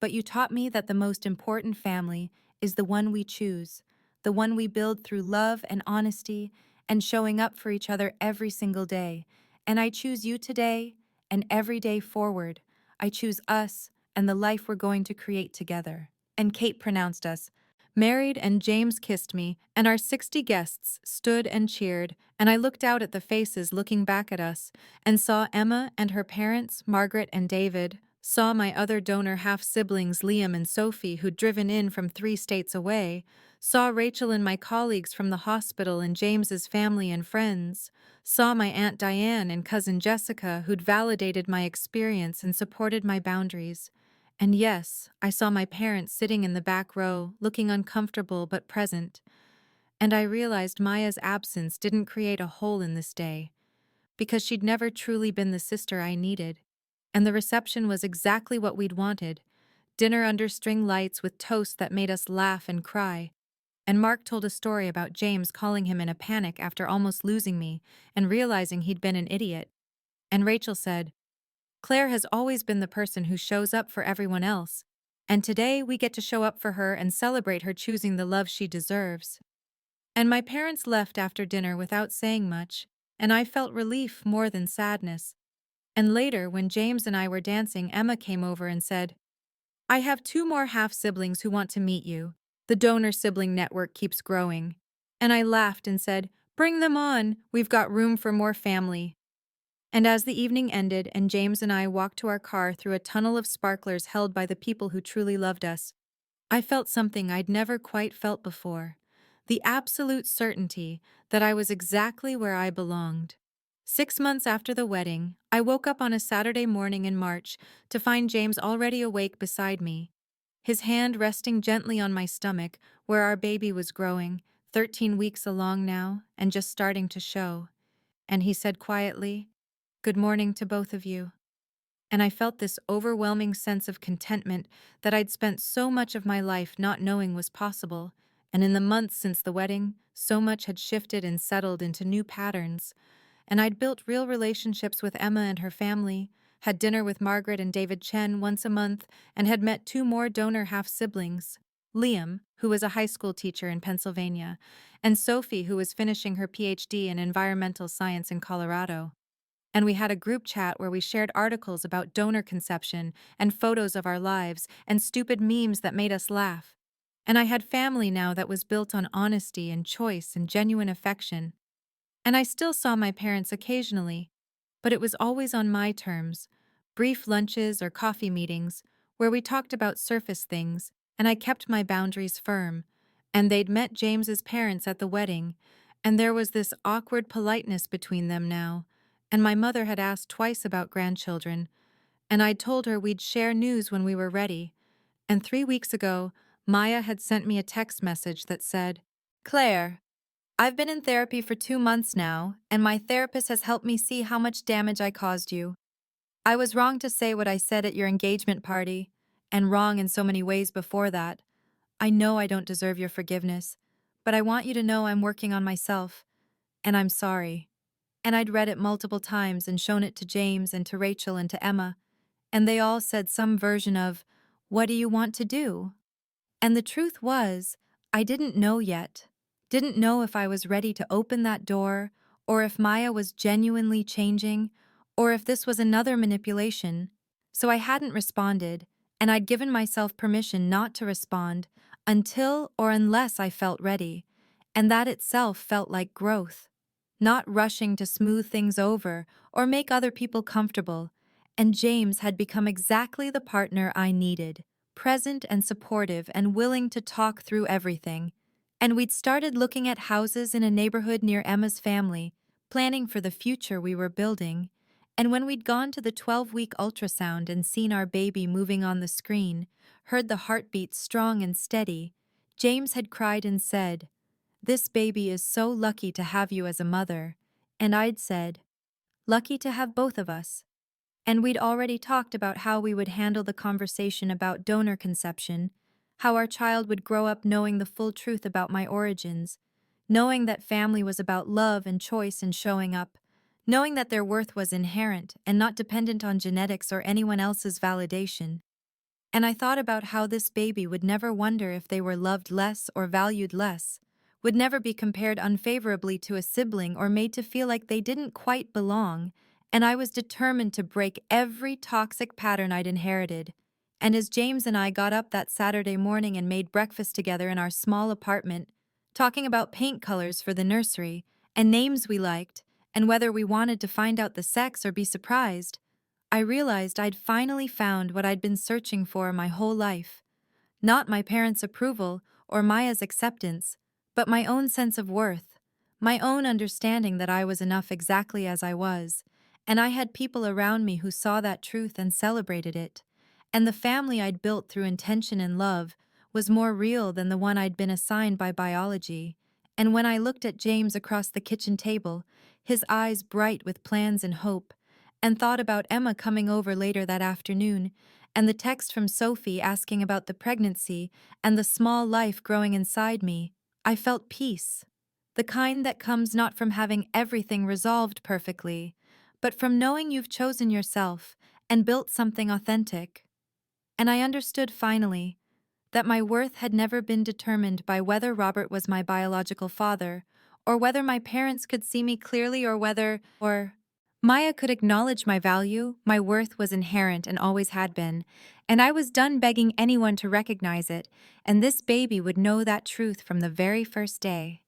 But you taught me that the most important family is the one we choose, the one we build through love and honesty and showing up for each other every single day. And I choose you today and every day forward. I choose us and the life we're going to create together." And Kate pronounced us, Married, and James kissed me, and our 60 guests stood and cheered, and I looked out at the faces looking back at us, and saw Emma and her parents, Margaret and David, saw my other donor half-siblings Liam and Sophie who'd driven in from 3 states away, saw Rachel and my colleagues from the hospital and James's family and friends, saw my Aunt Diane and cousin Jessica who'd validated my experience and supported my boundaries. And yes, I saw my parents sitting in the back row, looking uncomfortable but present, and I realized Maya's absence didn't create a hole in this day, because she'd never truly been the sister I needed. And the reception was exactly what we'd wanted: dinner under string lights with toast that made us laugh and cry. And Mark told a story about James calling him in a panic after almost losing me and realizing he'd been an idiot. And Rachel said, Claire has always been the person who shows up for everyone else, and today we get to show up for her and celebrate her choosing the love she deserves. And my parents left after dinner without saying much, and I felt relief more than sadness. And later, when James and I were dancing, Emma came over and said, I have 2 more half-siblings who want to meet you. The donor sibling network keeps growing. And I laughed and said, Bring them on, we've got room for more family. And as the evening ended and James and I walked to our car through a tunnel of sparklers held by the people who truly loved us, I felt something I'd never quite felt before: the absolute certainty that I was exactly where I belonged. 6 months after the wedding, I woke up on a Saturday morning in March to find James already awake beside me, his hand resting gently on my stomach where our baby was growing, 13 weeks along now and just starting to show. And he said quietly, Good morning to both of you. And I felt this overwhelming sense of contentment that I'd spent so much of my life not knowing was possible, and in the months since the wedding, so much had shifted and settled into new patterns, and I'd built real relationships with Emma and her family, had dinner with Margaret and David Chen once a month, and had met 2 more donor half-siblings, Liam, who was a high school teacher in Pennsylvania, and Sophie, who was finishing her PhD in environmental science in Colorado. And we had a group chat where we shared articles about donor conception and photos of our lives and stupid memes that made us laugh. And I had family now that was built on honesty and choice and genuine affection. And I still saw my parents occasionally, but it was always on my terms: brief lunches or coffee meetings where we talked about surface things, and I kept my boundaries firm. And they'd met James's parents at the wedding, and there was this awkward politeness between them now. And my mother had asked twice about grandchildren, and I'd told her we'd share news when we were ready. And 3 weeks ago, Maya had sent me a text message that said, Claire, I've been in therapy for 2 months now, and my therapist has helped me see how much damage I caused you. I was wrong to say what I said at your engagement party, and wrong in so many ways before that. I know I don't deserve your forgiveness, but I want you to know I'm working on myself, and I'm sorry. And I'd read it multiple times and shown it to James and to Rachel and to Emma, and they all said some version of, What do you want to do? And the truth was, I didn't know yet. Didn't know if I was ready to open that door, or if Maya was genuinely changing, or if this was another manipulation. So I hadn't responded, and I'd given myself permission not to respond until or unless I felt ready, and that itself felt like growth. Not rushing to smooth things over or make other people comfortable, and James had become exactly the partner I needed: present and supportive and willing to talk through everything. And we'd started looking at houses in a neighborhood near Emma's family, planning for the future we were building. And when we'd gone to the 12-week ultrasound and seen our baby moving on the screen, heard the heartbeat strong and steady, James had cried and said, This baby is so lucky to have you as a mother. And I'd said, Lucky to have both of us. And we'd already talked about how we would handle the conversation about donor conception, how our child would grow up knowing the full truth about my origins, knowing that family was about love and choice and showing up, knowing that their worth was inherent and not dependent on genetics or anyone else's validation. And I thought about how this baby would never wonder if they were loved less or valued less, would never be compared unfavorably to a sibling or made to feel like they didn't quite belong, and I was determined to break every toxic pattern I'd inherited. And as James and I got up that Saturday morning and made breakfast together in our small apartment, talking about paint colors for the nursery, and names we liked, and whether we wanted to find out the sex or be surprised, I realized I'd finally found what I'd been searching for my whole life. Not my parents' approval or Maya's acceptance, but my own sense of worth, my own understanding that I was enough exactly as I was, and I had people around me who saw that truth and celebrated it. And the family I'd built through intention and love was more real than the one I'd been assigned by biology. And when I looked at James across the kitchen table, his eyes bright with plans and hope, and thought about Emma coming over later that afternoon, and the text from Sophie asking about the pregnancy and the small life growing inside me, I felt peace. The kind that comes not from having everything resolved perfectly, but from knowing you've chosen yourself and built something authentic. And I understood finally that my worth had never been determined by whether Robert was my biological father, or whether my parents could see me clearly, or Maya could acknowledge my value. My worth was inherent and always had been, and I was done begging anyone to recognize it, and this baby would know that truth from the very first day.